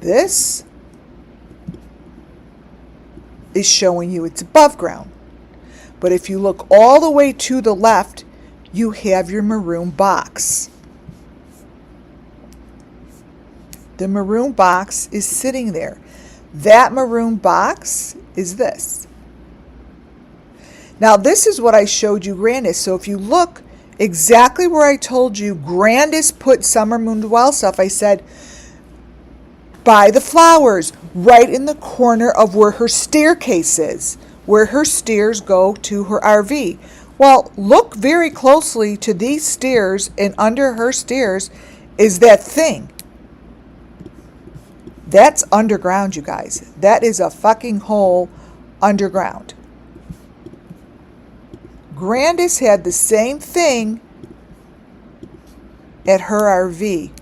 This is showing you it's above ground. But if you look all the way to the left, you have your maroon box. The maroon box is sitting there. That maroon box is this. Now, this is what I showed you Grandis. So if you look exactly where I told you Grandis put Summer Moon Dwell stuff, I said, by the flowers, right in the corner of where her staircase is, where her stairs go to her RV. Well, look very closely to these stairs, and under her stairs is that thing. That's underground, you guys. That is a fucking hole underground. Grandis had the same thing at her RV.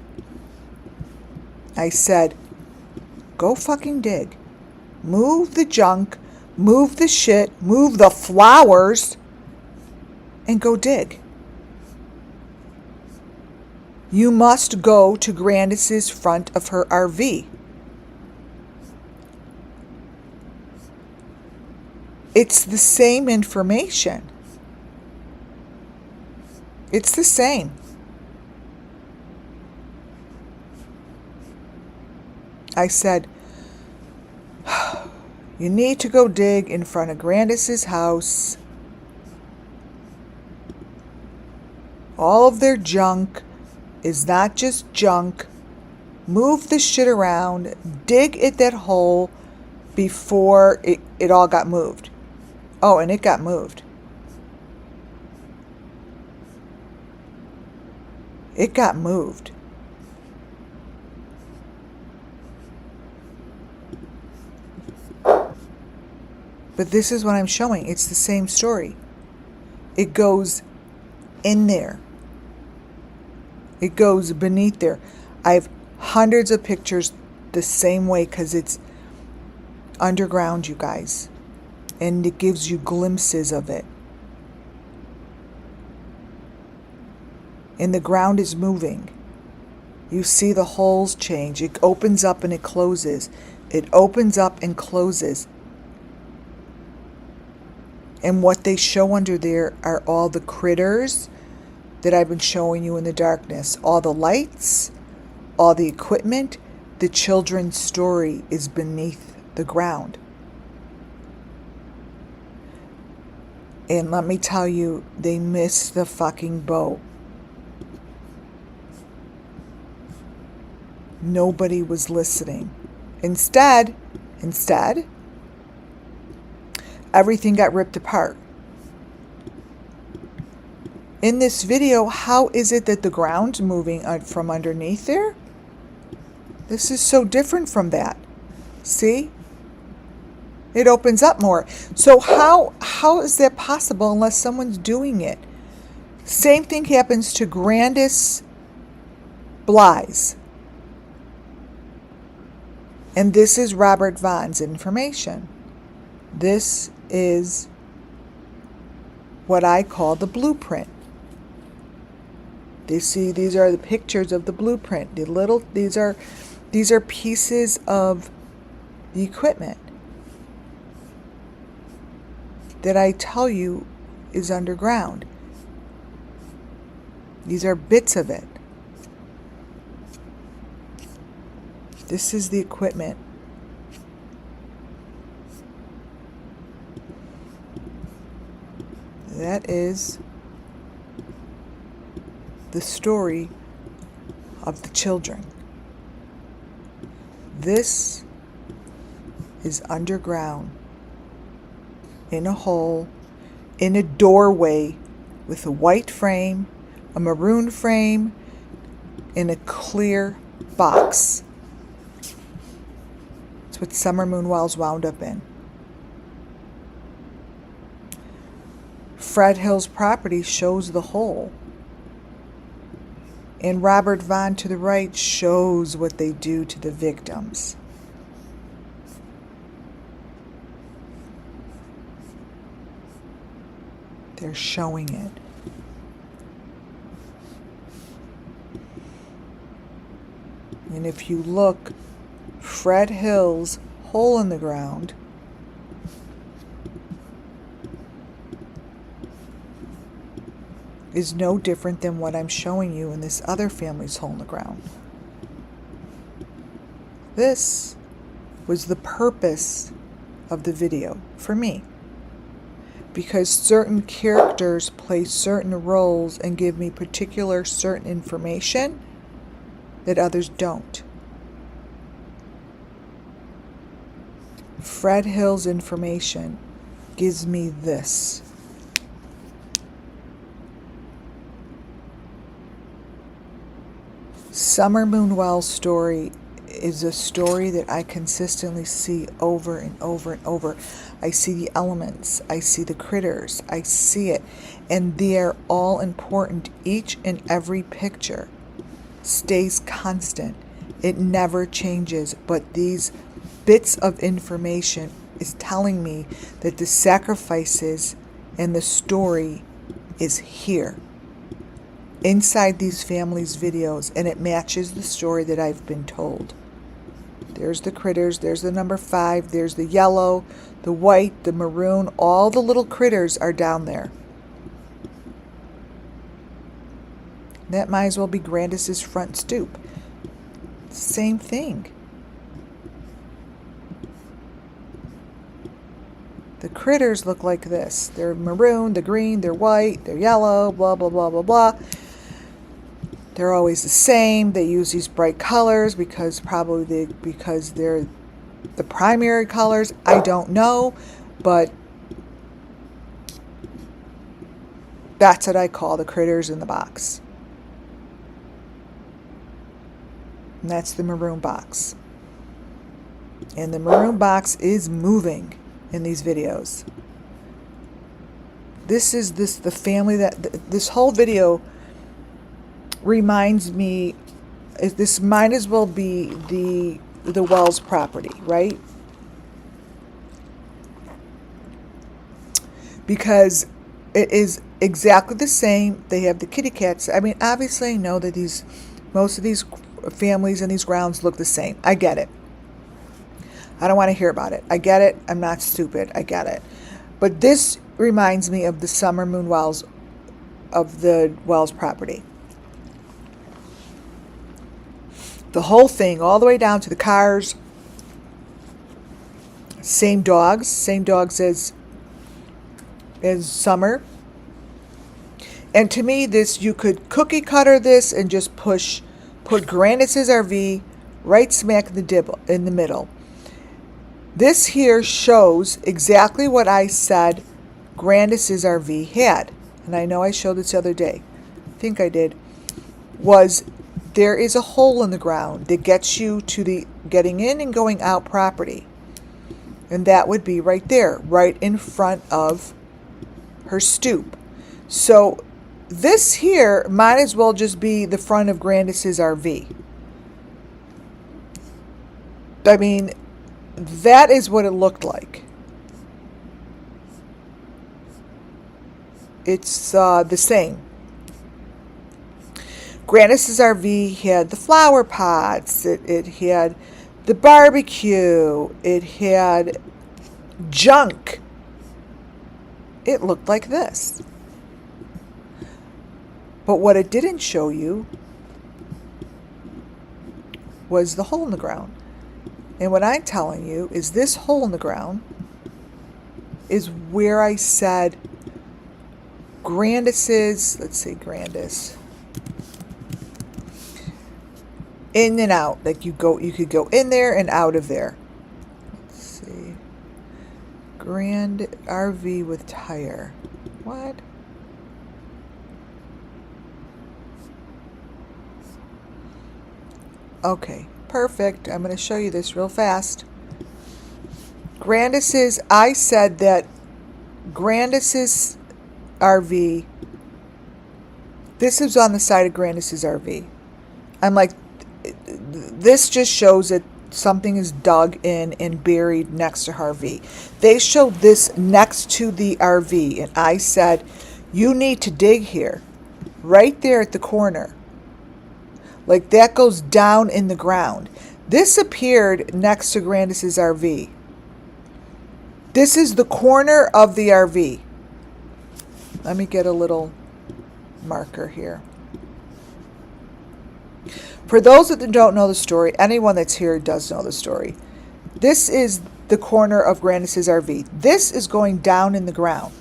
I said, go fucking dig. Move the junk, move the shit, move the flowers, and go dig. You must go to Grandis's front of her RV. It's the same information. It's the same. I said, you need to go dig in front of Grandis's house. All of their junk is not just junk. Move the shit around. Dig at that hole before it all got moved. Oh, and it got moved. It got moved. But this is what I'm showing. It's the same story. It goes in there. It goes beneath there. I have hundreds of pictures the same way because it's underground, you guys. And it gives you glimpses of it. And the ground is moving. You see the holes change. It opens up and it closes. It opens up and closes. And what they show under there are all the critters that I've been showing you in the darkness. All the lights, all the equipment. The children's story is beneath the ground. And let me tell you, they missed the fucking boat. Nobody was listening. Instead, everything got ripped apart. In this video, how is it that the ground's moving from underneath there? This is so different from that. See? It opens up more. So how is that possible unless someone's doing it? Same thing happens to Grandis Bly's. And this is Robert Vaughn's information. This is what I call the blueprint. You see, these are the pictures of the blueprint. These are pieces of the equipment that I tell you is underground. These are bits of it. This is the equipment. That is the story of the children. This is underground, in a hole, in a doorway with a white frame, a maroon frame, in a clear box. That's what Summer Moon Well's wound up in. Fred Hill's property shows the hole. And Robert Vaughn to the right shows what they do to the victims. They're showing it. And if you look, Fred Hill's hole in the ground is no different than what I'm showing you in this other family's hole in the ground. This was the purpose of the video for me, because certain characters play certain roles and give me particular certain information that others don't. Fred Hill's information gives me this. Summer Moonwell's story is a story that I consistently see over and over and over. I see the elements, I see the critters, I see it, and they're all important. Each and every picture stays constant. It never changes, but these bits of information is telling me that the sacrifices and the story is here inside these families' videos, and it matches the story that I've been told. There's the critters, there's the number 5, there's the yellow, the white, the maroon, all the little critters are down there. That might as well be Grandis's front stoop. Same thing. The critters look like this. They're maroon, they're green, they're white, they're yellow, blah, blah, blah, blah, blah. They're always the same. They use these bright colors because they're the primary colors. I don't know, but that's what I call the critters in the box. And that's the maroon box. And the maroon box is moving in these videos. The family this whole video reminds me, this might as well be the Wells property, right? Because it is exactly the same. They have the kitty cats. I mean, obviously I know that most of these families and these grounds look the same. I get it. I don't want to hear about it. I get it. I'm not stupid. I get it. But this reminds me of the Summer Moon Wells, of the Wells property. The whole thing, all the way down to the cars. Same dogs as Summer. And to me, this, you could cookie cutter this and just put Grandis's RV right smack in the middle. This here shows exactly what I said Grandis's RV had. And I know I showed this the other day. I think I did. There is a hole in the ground that gets you to the getting in and going out property. And that would be right there, right in front of her stoop. So this here might as well just be the front of Grandis's RV. I mean, that is what it looked like. It's the same. Grandis's RV had the flower pots. It had the barbecue. It had junk. It looked like this. But what it didn't show you was the hole in the ground. And what I'm telling you is this hole in the ground is where I said Grandis's, let's see, Grandis, in and out. Like you could go in there and out of there. Let's see. Grand RV with tire. What? Okay, perfect. I'm going to show you this real fast. I said that Grandis's RV, this is on the side of Grandis's RV. I'm like, this just shows that something is dug in and buried next to her RV. They showed this next to the RV, and I said, you need to dig here, right there at the corner. Like that goes down in the ground. This appeared next to Grandis's RV. This is the corner of the RV. Let me get a little marker here. For those that don't know the story, anyone that's here does know the story. This is the corner of Grandis's RV. This is going down in the ground.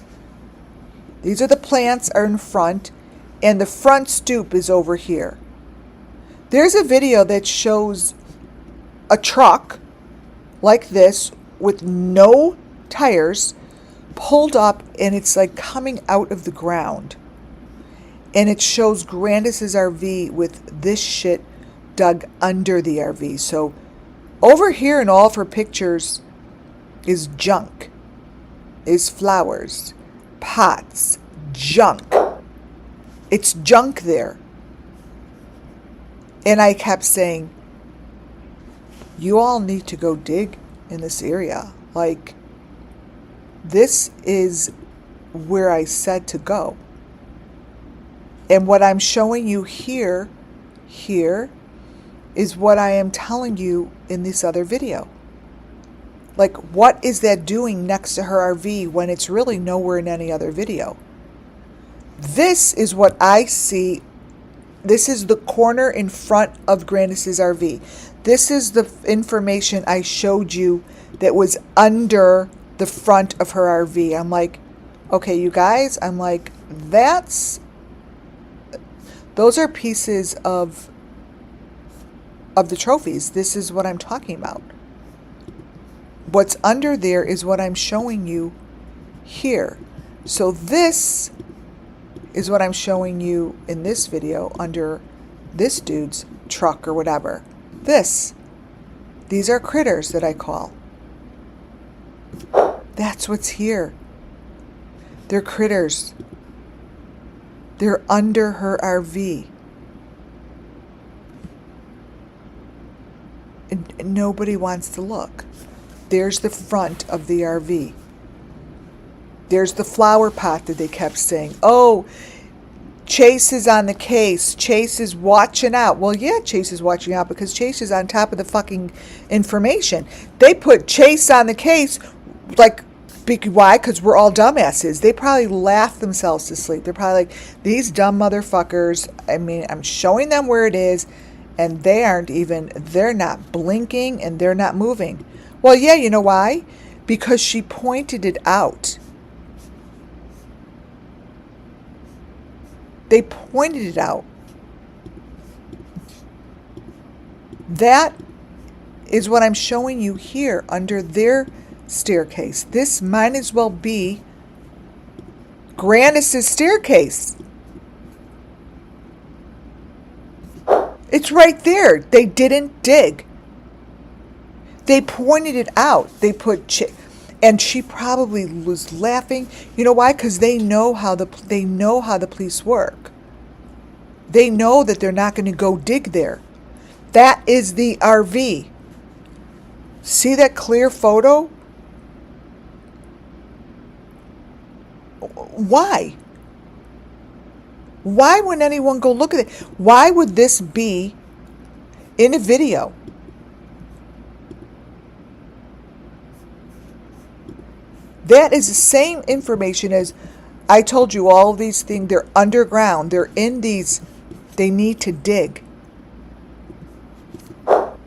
These are the plants are in front, and the front stoop is over here. There's a video that shows a truck like this with no tires pulled up, and it's like coming out of the ground. And it shows Grandis's RV with this shit dug under the RV. So over here in all of her pictures is junk, is flowers, pots, junk. It's junk there. And I kept saying, you all need to go dig in this area. Like, this is where I said to go. And what I'm showing you here is what I am telling you in this other video. Like, what is that doing next to her RV when it's really nowhere in any other video? This is what I see. This is the corner in front of Grandis's RV. This is the information I showed you that was under the front of her RV. I'm like, okay, you guys, I'm like, those are pieces of the trophies. This is what I'm talking about. What's under there is what I'm showing you here. So this is what I'm showing you in this video under this dude's truck or whatever. These are critters that I call. That's what's here. They're critters. They're under her RV. And nobody wants to look. There's the front of the RV. There's the flower pot that they kept saying, oh, Chase is on the case. Chase is watching out. Well, yeah, Chase is watching out because Chase is on top of the fucking information. They put Chase on the case, like, why? Because we're all dumbasses. They probably laugh themselves to sleep. They're probably like, these dumb motherfuckers. I mean, I'm showing them where it is, and they're not blinking, and they're not moving. Well, yeah, you know why? Because she pointed it out. They pointed it out. That is what I'm showing you here under their staircase. This might as well be Grandis's staircase. It's right there. They didn't dig. They pointed it out. They put and she probably was laughing. You know why? Because they know how the police work. They know that they're not going to go dig there. That is the RV. See that clear photo? Why? Why would anyone go look at it? Why would this be in a video? That is the same information as I told you, all of these things, they're underground. They're in these, they need to dig. But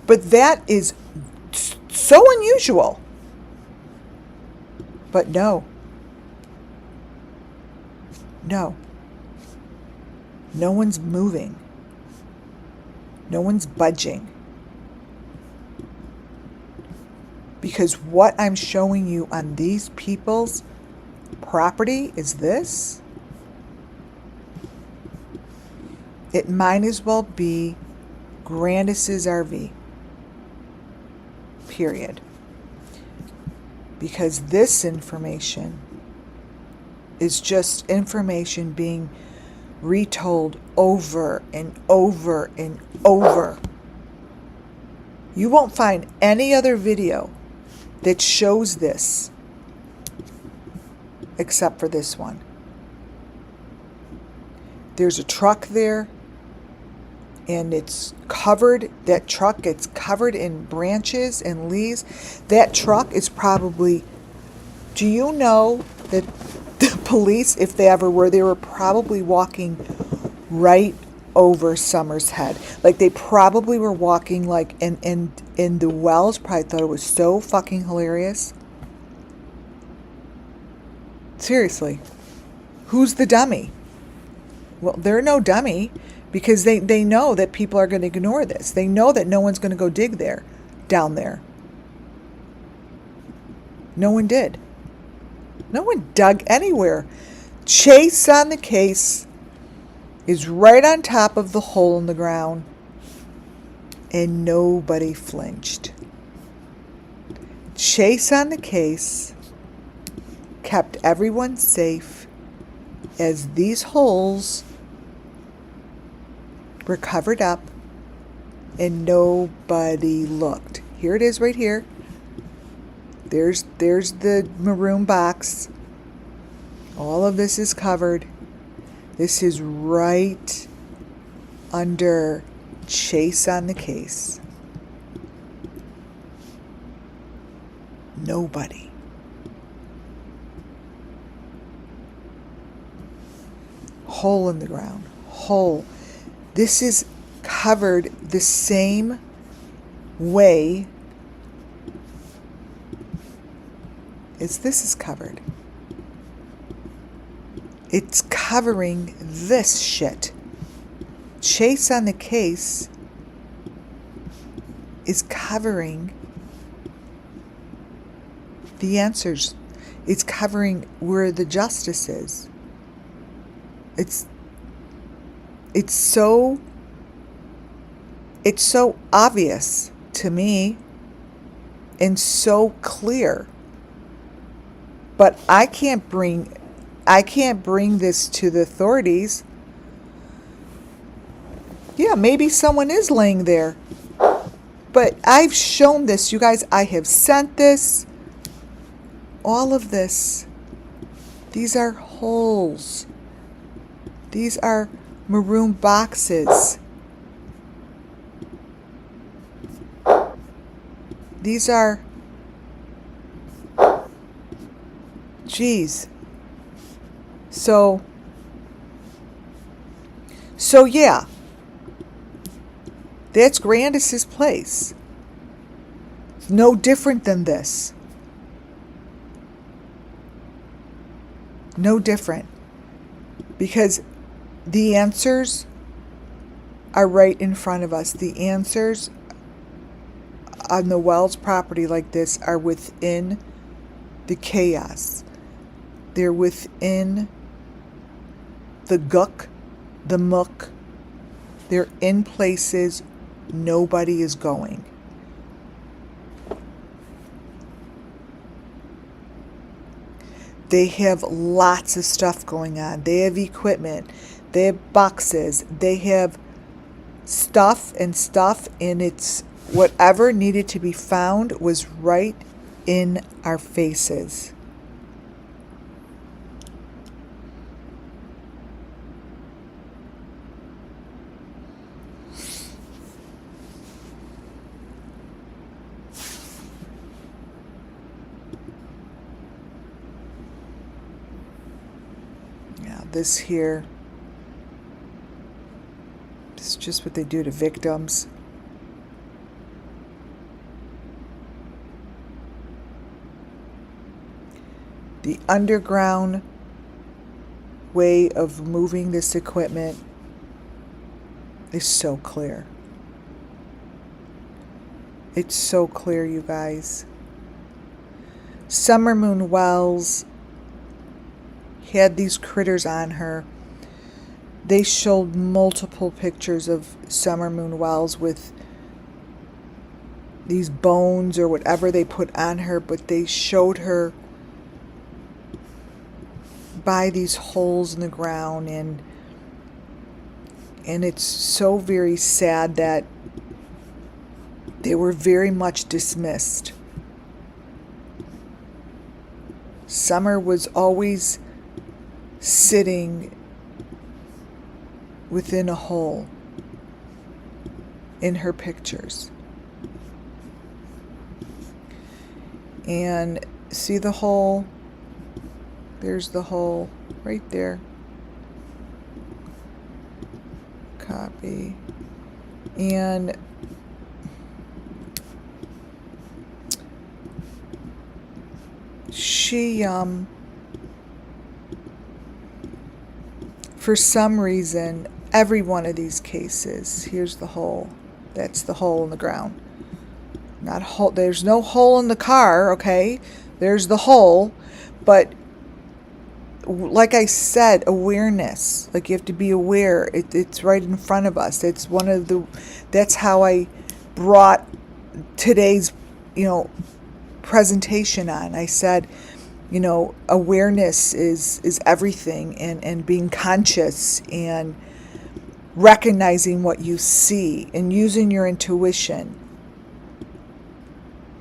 that is so unusual. But no. No. No one's moving. No one's budging. Because what I'm showing you on these people's property is this. It might as well be Grandis's RV. Period. Because this information is just information being retold over and over and over. You won't find any other video that shows this except for this one. There's a truck there, and it's covered, that truck gets covered in branches and leaves. That truck is probably, do you know that the police, if they ever were, they were probably walking right over Summer's head. Like they probably were walking like, and the Wells probably thought it was so fucking hilarious. Seriously. Who's the dummy? Well, they're no dummy because they know that people are going to ignore this. They know that no one's going to go dig there, down there. No one did. No one dug anywhere. Chase on the case is right on top of the hole in the ground, and nobody flinched. Chase on the case kept everyone safe as these holes were covered up and nobody looked. Here it is right here. There's the maroon box. All of this is covered. This is right under Chase on the case. Nobody. Hole in the ground. Hole. This is covered the same way as this is covered. It's covering this shit. Chase on the case is covering the answers. It's covering where the justice is. It's so obvious to me and so clear. But I can't bring this to the authorities. Yeah, maybe someone is laying there. But I've shown this, you guys. I have sent this. All of this. These are holes. These are maroon boxes. These are... Geez. So yeah. That's Grandis's place. It's no different than this. No different. Because the answers are right in front of us. The answers on the Wells property like this are within the chaos. They're within the gook, the muck. They're in places nobody is going. They have lots of stuff going on. They have equipment. They have boxes. They have stuff, and it's whatever needed to be found was right in our faces. This here, this is just what they do to victims. The underground way of moving this equipment is so clear. It's so clear, you guys. Summer Moon Wells had these critters on her. They showed multiple pictures of Summer Moon Wells with these bones or whatever they put on her, but they showed her by these holes in the ground, and it's so very sad that they were very much dismissed. Summer was always sitting within a hole in her pictures. And see the hole? There's the hole right there. Copy. And she, for some reason, every one of these cases, here's the hole. That's the hole in the ground. Not hole. There's no hole in the car, okay? There's the hole, but like I said, awareness. Like you have to be aware. It's right in front of us. It's one of the. That's how I brought today's, presentation on. I said, awareness is everything, and being conscious and recognizing what you see and using your intuition.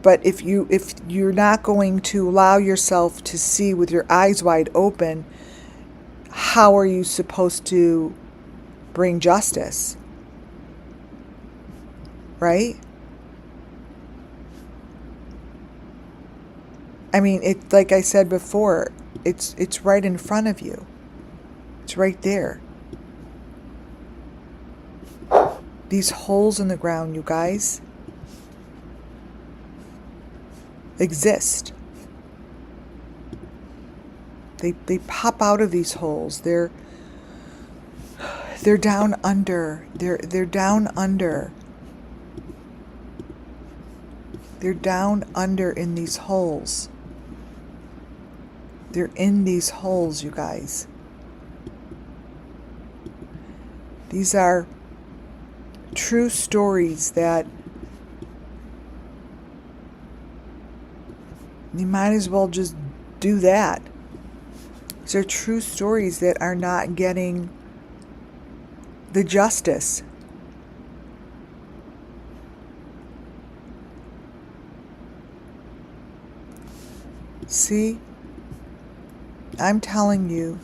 But if you're not going to allow yourself to see with your eyes wide open, how are you supposed to bring justice? Right? I mean, it, like I said before, it's right in front of you. It's right there. These holes in the ground, you guys, exist. They pop out of these holes. They're down under. They're down under. They're down under in these holes. They're in these holes, you guys. These are true stories that you might as well just do that. These are true stories that are not getting the justice. See? I'm telling you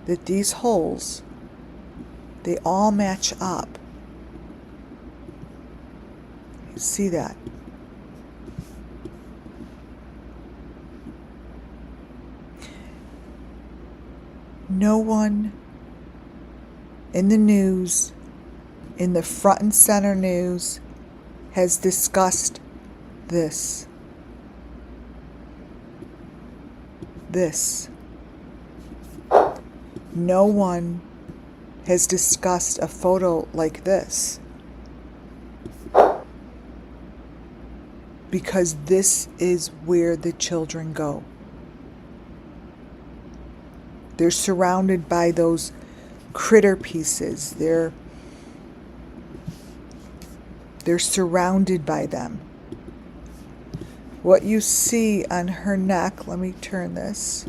that these holes, they all match up. You see that? No one in the news, in the front and center news, has discussed this. No one has discussed a photo like this. Because this is where the children go. They're surrounded by those critter pieces. They're surrounded by them. What you see on her neck, let me turn this.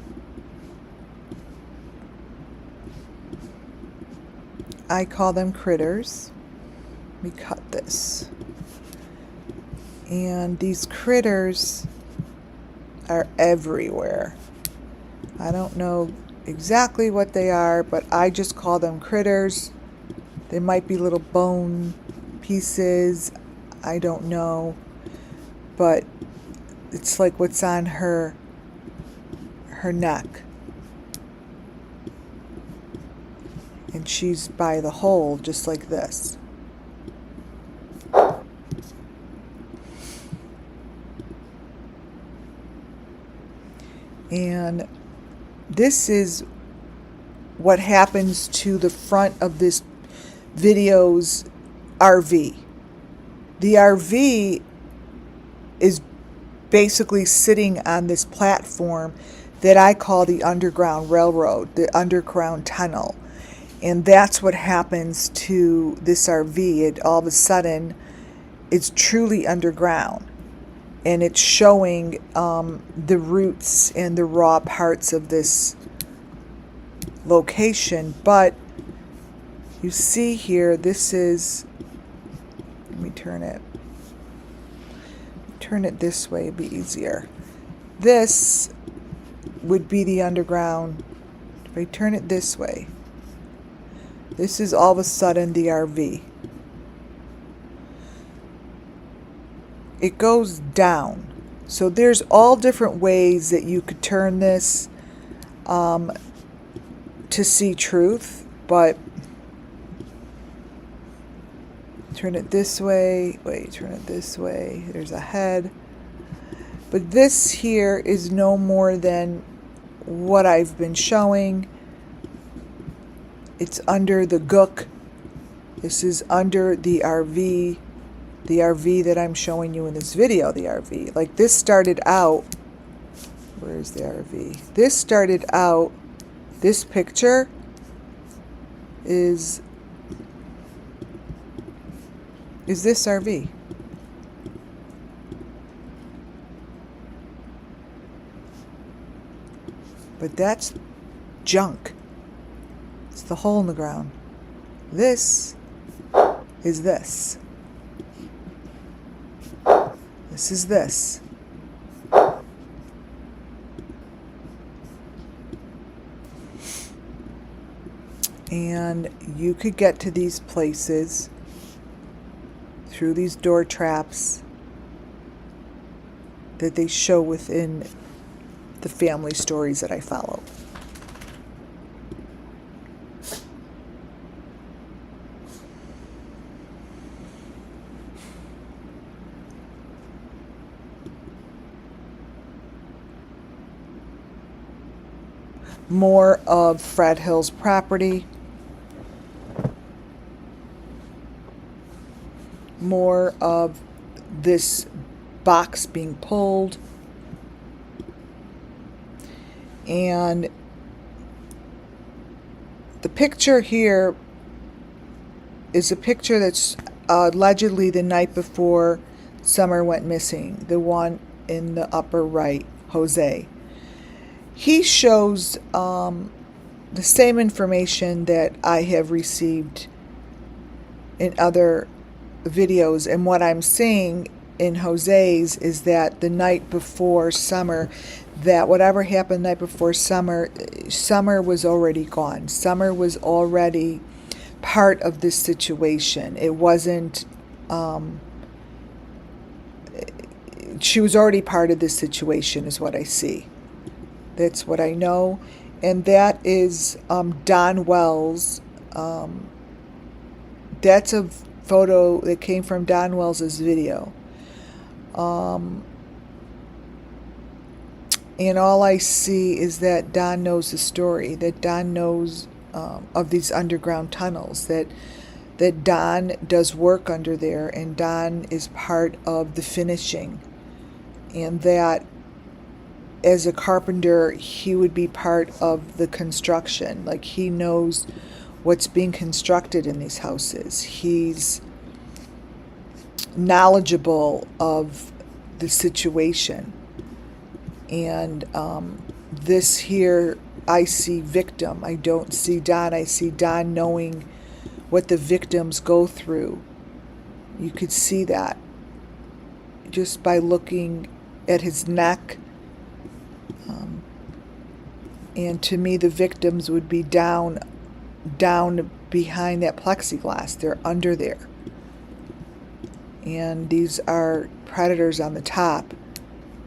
I call them critters. Let me cut this. And these critters are everywhere. I don't know exactly what they are, but I just call them critters. They might be little bone pieces. I don't know. But it's like what's on her neck. And she's by the hole just like this. And this is what happens to the front of this video's RV. The RV is basically sitting on this platform that I call the Underground Railroad, the underground tunnel. And that's what happens to this RV. It all of a sudden, it's truly underground. And it's showing the roots and the raw parts of this location. But you see here, this is, let me turn it this way, it'd be easier. This would be the underground. If I turn it this way, this is all of a sudden the RV. It goes down. So there's all different ways that you could turn this. to see truth, but turn it this way. Wait, turn it this way. There's a head. But this here is no more than what I've been showing. It's under the gook. This is under the RV that I'm showing you in this video, the RV. Like, this started out, where's the RV? This started out, this picture is this RV. But that's junk. It's the hole in the ground. This is this. This is this. And you could get to these places through these door traps that they show within the family stories that I follow. More of Fred Hill's property. More of this box being pulled. And the picture here is a picture that's allegedly the night before Summer went missing. The one in the upper right, Jose. He shows the same information that I have received in other videos, and what I'm seeing in Jose's is that the night before Summer, that whatever happened the night before Summer was already gone. Summer was already part of this situation. It wasn't, she was already part of this situation is what I see. That's what I know. And that is Don Wells. That's a photo that came from Don Wells' video. And all I see is that Don knows the story, that Don knows of these underground tunnels, that Don does work under there, and Don is part of the finishing, and that as a carpenter, he would be part of the construction. Like, he knows what's being constructed in these houses. He's knowledgeable of the situation. And this here, I see victim. I don't see Don. I see Don knowing what the victims go through. You could see that just by looking at his neck. And to me, the victims would be down behind that plexiglass. They're under there. And these are predators on the top.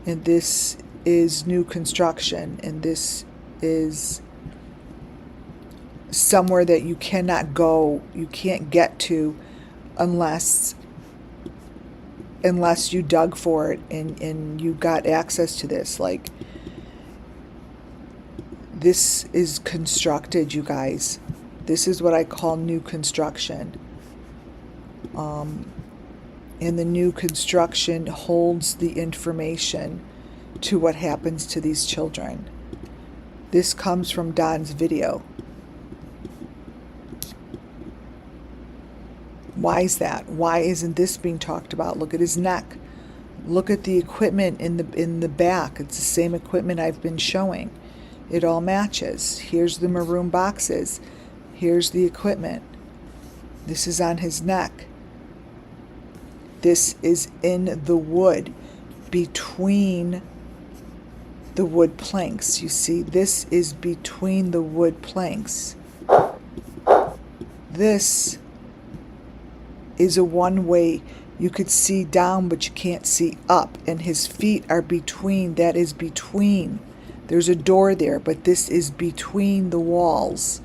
And this is new construction. And this is somewhere that you cannot go, you can't get to unless you dug for it and you got access to this. Like, this is constructed, you guys. This is what I call new construction. And the new construction holds the information to what happens to these children. This comes from Don's video. Why is that? Why isn't this being talked about? Look at his neck. Look at the equipment in the back. It's the same equipment I've been showing. It all matches. Here's the maroon boxes. Here's the equipment. This is on his neck. This is in the wood, between the wood planks. You see, this is between the wood planks. This is a one-way. You could see down, but you can't see up. And his feet are between. That is between There's a door there, but this is between the walls.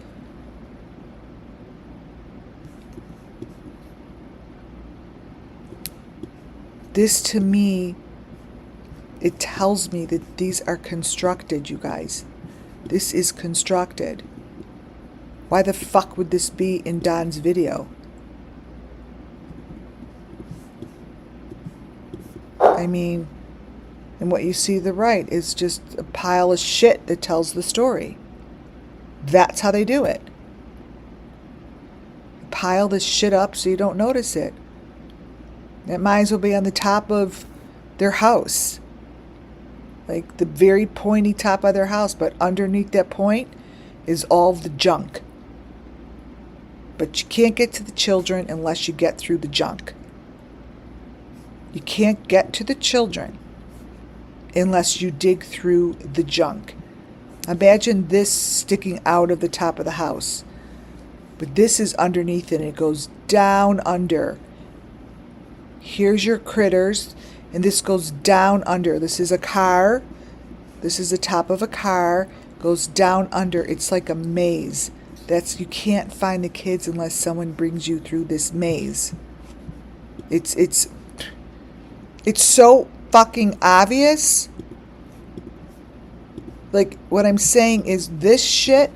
This, to me, it tells me that these are constructed, you guys. This is constructed. Why the fuck would this be in Don's video? I mean, and what you see to the right is just a pile of shit that tells the story. That's how they do it. Pile this shit up so you don't notice it. It might as well be on the top of their house. Like the very pointy top of their house, but underneath that point is all the junk. But you can't get to the children unless you get through the junk. You can't get to the children unless you dig through the junk. Imagine this sticking out of the top of the house. But this is underneath it, and it goes down under. Here's your critters, and this goes down under. This is a car. This is the top of a car. Goes down under. It's like a maze. You can't find the kids unless someone brings you through this maze. It's so fucking obvious. Like, what I'm saying is this shit,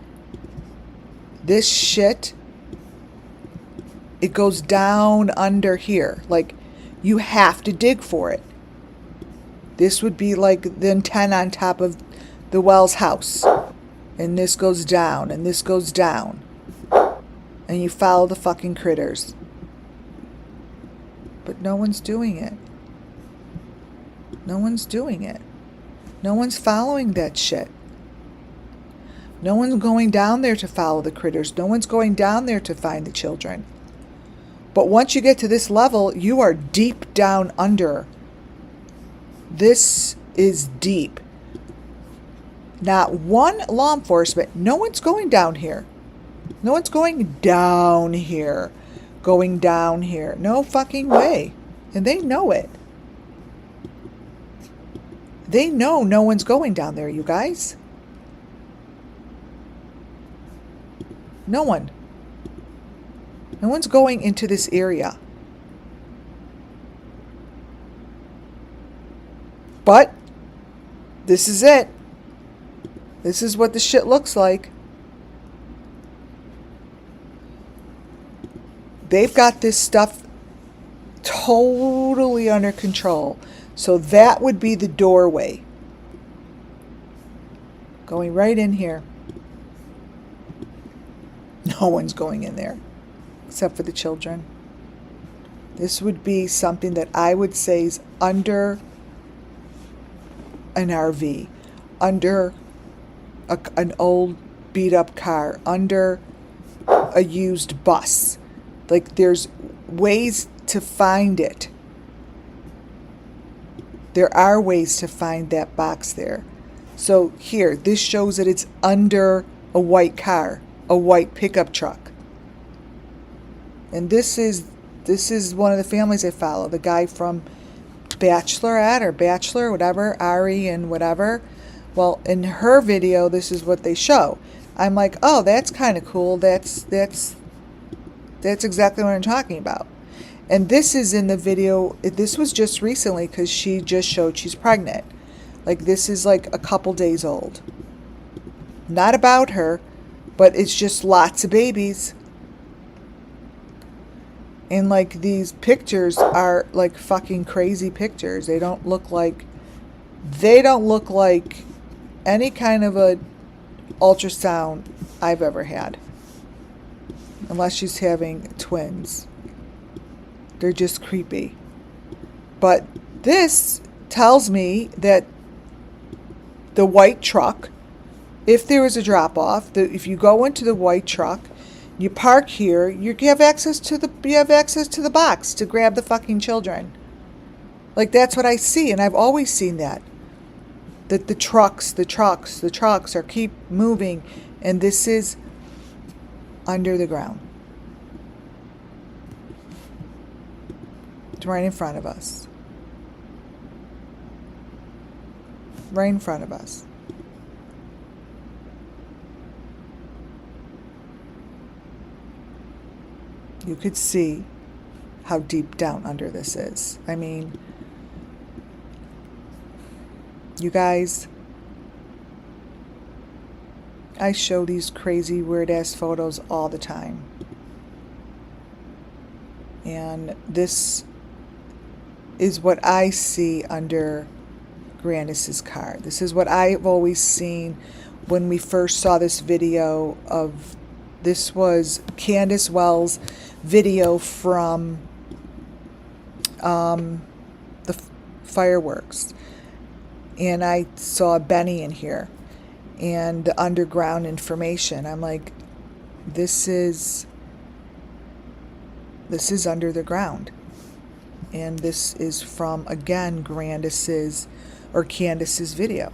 it goes down under here. Like, you have to dig for it. This would be like the antenna on top of the Wells house. And this goes down, and this goes down. And you follow the fucking critters. But no one's doing it. No one's doing it. No one's following that shit. No one's going down there to follow the critters. No one's going down there to find the children. But once you get to this level, you are deep down under. This is deep. Not one law enforcement, no one's going down here. No one's going down here. Going down here. No fucking way. And they know it. They know no one's going down there, you guys. No one. No one's going into this area. But this is it. This is what the shit looks like. They've got this stuff totally under control. So that would be the doorway. Going right in here. No one's going in there. Except for the children. This would be something that I would say is under an RV. Under an old beat up car. Under a used bus. Like, there's ways to find it. There are ways to find that box there. So here, this shows that it's under a white car, a white pickup truck. And this is one of the families I follow, the guy from Bachelorette or Bachelor, whatever, Ari and whatever. Well, in her video, this is what they show. I'm like, oh, that's kind of cool. That's exactly what I'm talking about. And this is in the video. This was just recently because she just showed she's pregnant. Like, this is like a couple days old. Not about her, but it's just lots of babies. And like, these pictures are like fucking crazy pictures. They don't look like any kind of a ultrasound I've ever had. Unless she's having twins. They're just creepy. But this tells me that the white truck, if there is a drop-off, if you go into the white truck, you park here, you have access to the box to grab the fucking children. Like, that's what I see, and I've always seen that. That the trucks are keep moving, and this is under the ground. It's right in front of us. Right in front of us. you could see how deep down under this is. I mean, you guys, I show these crazy weird ass photos all the time. And this is what I see under Grandis's car. This is what I've always seen when we first saw this video of, this was Candace Wells' video from the fireworks. And I saw Benny in here and the underground information. I'm like, this is under the ground. And this is from, again, Candace's video.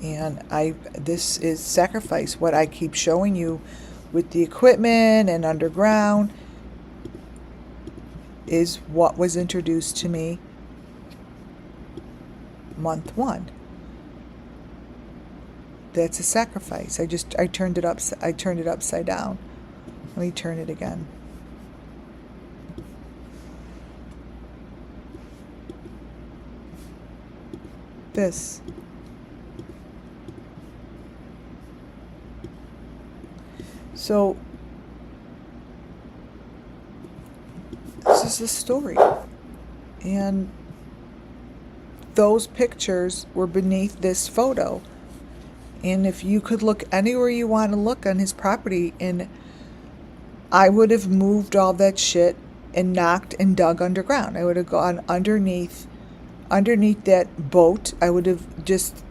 And this is sacrifice. What I keep showing you with the equipment and underground is what was introduced to me month 1. That's a sacrifice. I turned it upside down. Let me turn it again. This. So this is the story. And those pictures were beneath this photo. And if you could look anywhere you want to look on his property, and I would have moved all that shit and knocked and dug underground. I would have gone underneath that boat. I would have just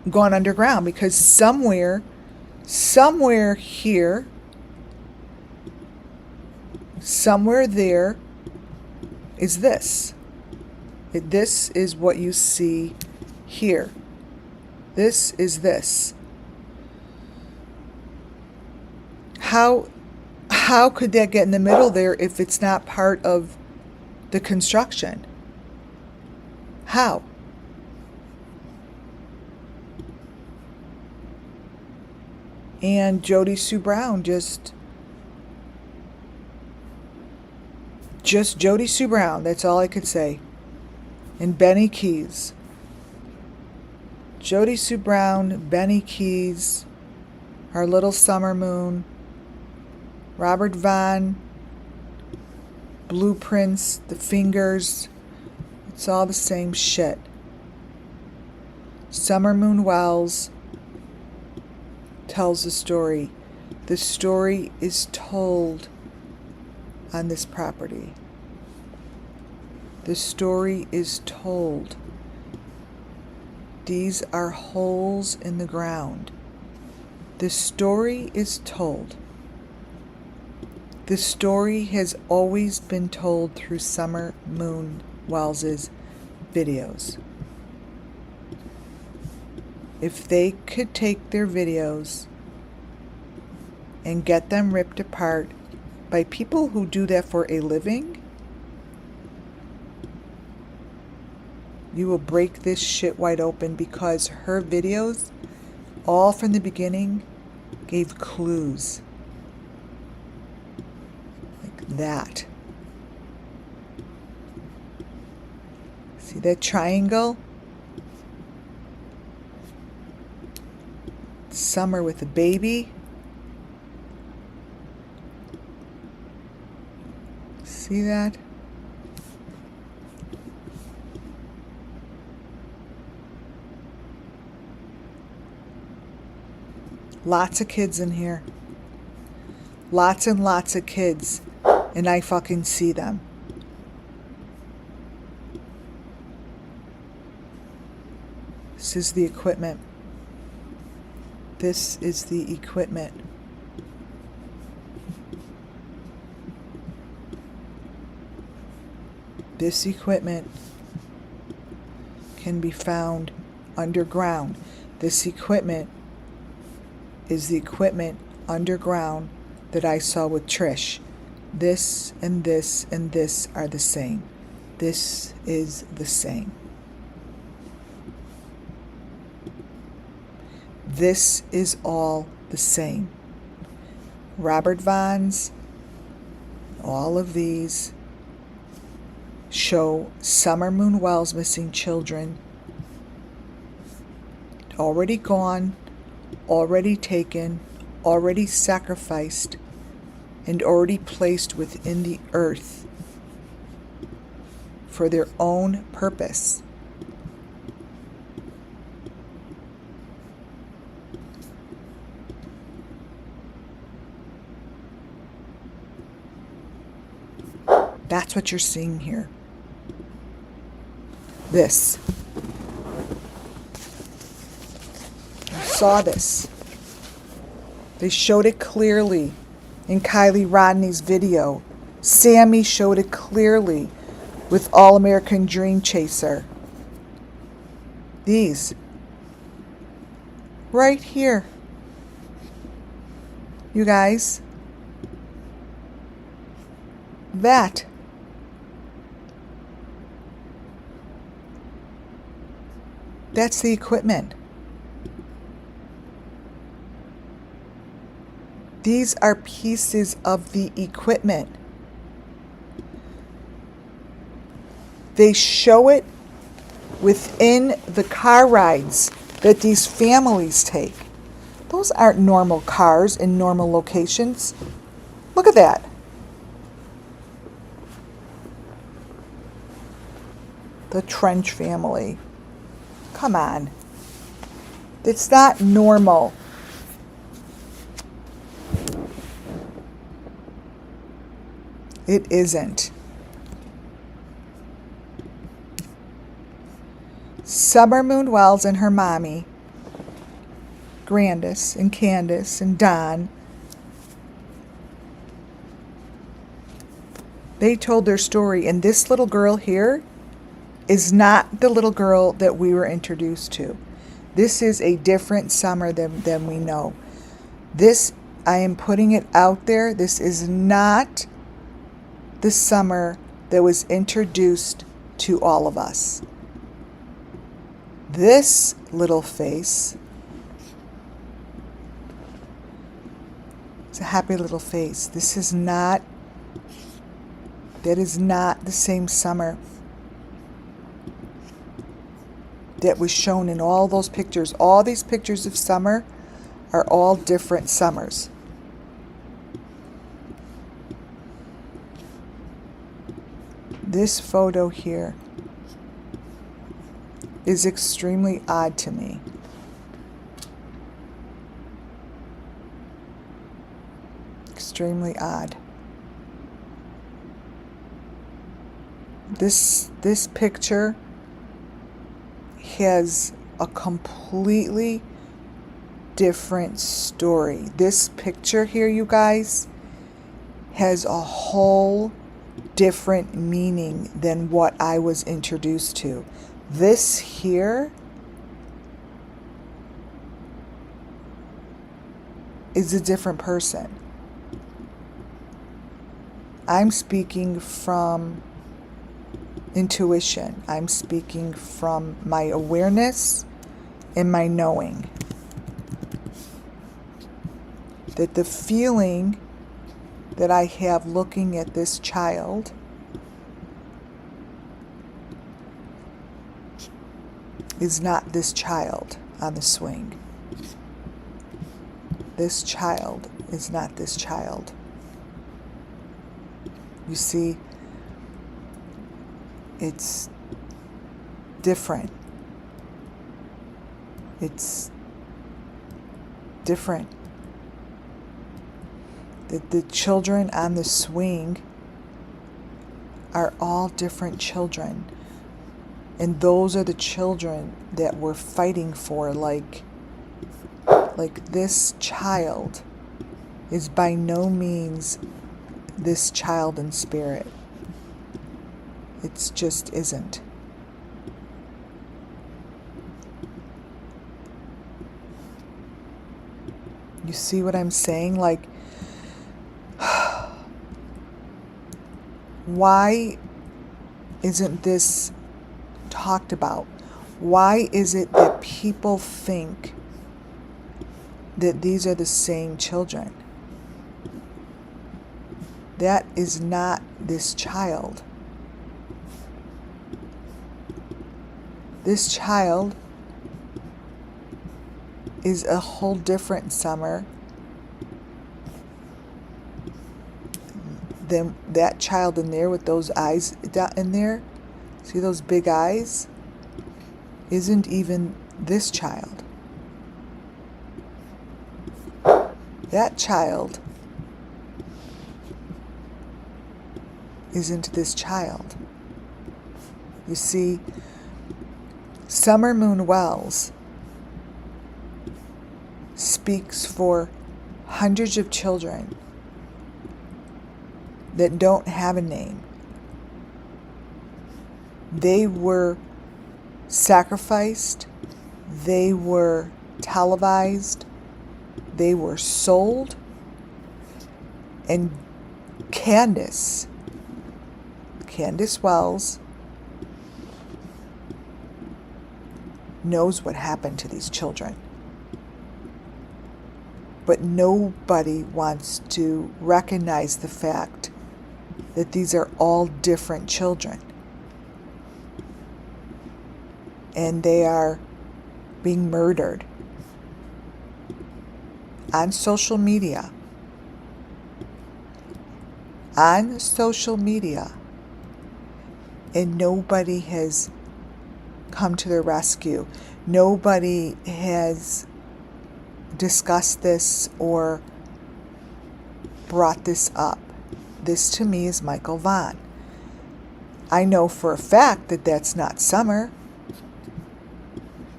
gone underground, because somewhere here, somewhere there is this. This is what you see here. This is this. How could that get in the middle there if it's not part of the construction? How? And Jody Sue Brown just Jody Sue Brown, that's all I could say. And Benny Keys. Jody Sue Brown, Benny Keys, Our Little Summer Moon, Robert Vaughn, Blueprints, The Fingers. It's all the same shit. Summer Moon Wells tells the story. The story is told on this property. The story is told. These are holes in the ground. The story is told. The story has always been told through Summer Moon Wells's videos. If they could take their videos and get them ripped apart by people who do that for a living, you will break this shit wide open, because her videos, all from the beginning, gave clues. Like that. See that triangle? Summer with a baby. See that? Lots of kids in here. Lots and lots of kids. And I fucking see them. This is the equipment. This is the equipment. This equipment can be found underground. This equipment is the equipment underground that I saw with Trish. This and this and this are the same. This is the same. This is all the same. Robert Vaughn's, all of these show Summer Moon Wells missing children, already gone, already taken, already sacrificed, and already placed within the earth for their own purpose. That's what you're seeing here. This. You saw this. They showed it clearly in Kylie Rodney's video. Sammy showed it clearly with All American Dream Chaser. These. Right here. You guys. That. That's the equipment. These are pieces of the equipment. They show it within the car rides that these families take. Those aren't normal cars in normal locations. Look at that. The Trench family. Come on. It's not normal. It isn't. Summer Moon Wells and her mommy, Grandis and Candace and Don, they told their story, and this little girl here is not the little girl that we were introduced to. This is a different Summer than we know. This, I am putting it out there, this is not the Summer that was introduced to all of us. This little face is a happy little face. This is not, that is not the same Summer that was shown in all those pictures. All these pictures of Summer are all different Summers. This photo here is extremely odd to me. Extremely odd. This picture has a completely different story. This picture here, you guys, has a whole different meaning than what I was introduced to. This here is a different person. I'm speaking from intuition. I'm speaking from my awareness and my knowing. That the feeling that I have looking at this child is not this child on the swing. This child is not this child. You see, it's different. It's different. The children on the swing are all different children. And those are the children that we're fighting for. Like this child is by no means this child in spirit. It just isn't. You see what I'm saying? Like, why isn't this talked about? Why is it that people think that these are the same children. That is not this child. This child is a whole different Summer than that child in there with those eyes in there. See those big eyes? Isn't even this child. That child isn't this child. You see, Summer Moon Wells speaks for hundreds of children that don't have a name. They were sacrificed, they were televised, they were sold, and Candace Wells knows what happened to these children. But nobody wants to recognize the fact that these are all different children. And they are being murdered on social media. On social media. And nobody has come to their rescue. Nobody has discussed this or brought this up. This to me is Michael Vaughn. I know for a fact that that's not Summer.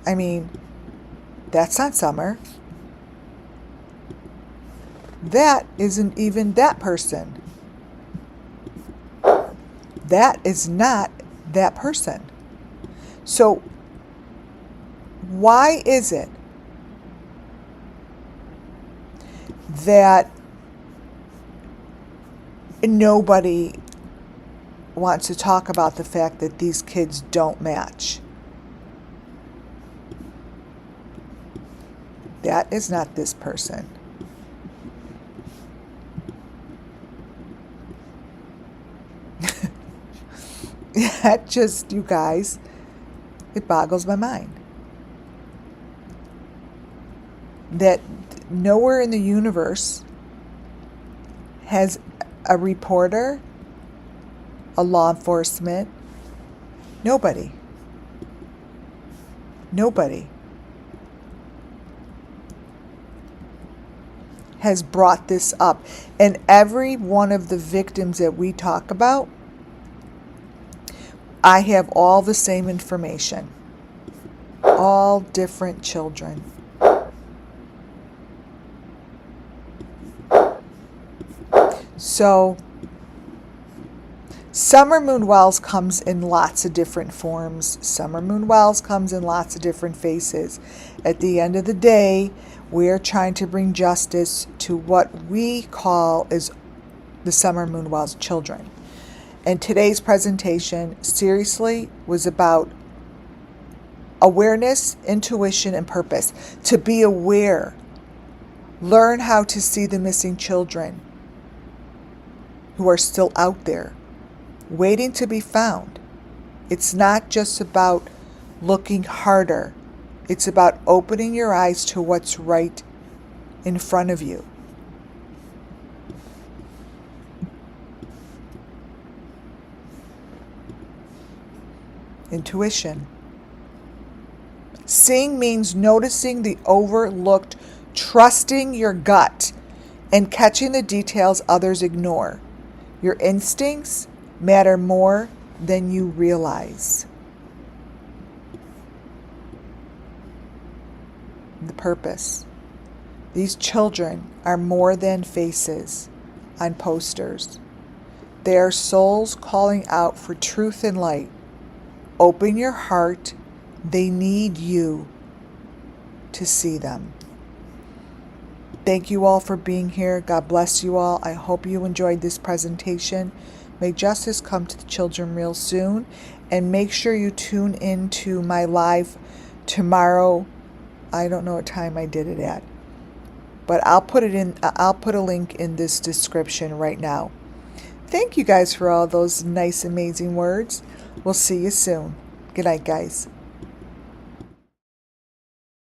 I mean, that's not Summer. That isn't even that person. That is not that person. So, why is it that nobody wants to talk about the fact that these kids don't match? That is not this person. That just, you guys, it boggles my mind. That nowhere in the universe has a reporter, a law enforcement, nobody has brought this up. And every one of the victims that we talk about, I have all the same information. All different children. So, Summer Moon Wells comes in lots of different forms. Summer Moon Wells comes in lots of different faces. At the end of the day, we're trying to bring justice to what we call is the Summer Moon Wells children. And today's presentation, seriously, was about awareness, intuition, and purpose. To be aware. Learn how to see the missing children who are still out there, waiting to be found. It's not just about looking harder. It's about opening your eyes to what's right in front of you. Intuition. Seeing means noticing the overlooked, trusting your gut, and catching the details others ignore. Your instincts matter more than you realize. The purpose. These children are more than faces on posters. They are souls calling out for truth and light. Open your heart. They need you to see them. Thank you all for being here. God bless you all. I hope you enjoyed this presentation. May justice come to the children real soon. And make sure you tune into my live tomorrow. I don't know what time I did it at. but I'll put a link in this description right now. Thank you guys for all those nice, amazing words. We'll see you soon. Good night, guys.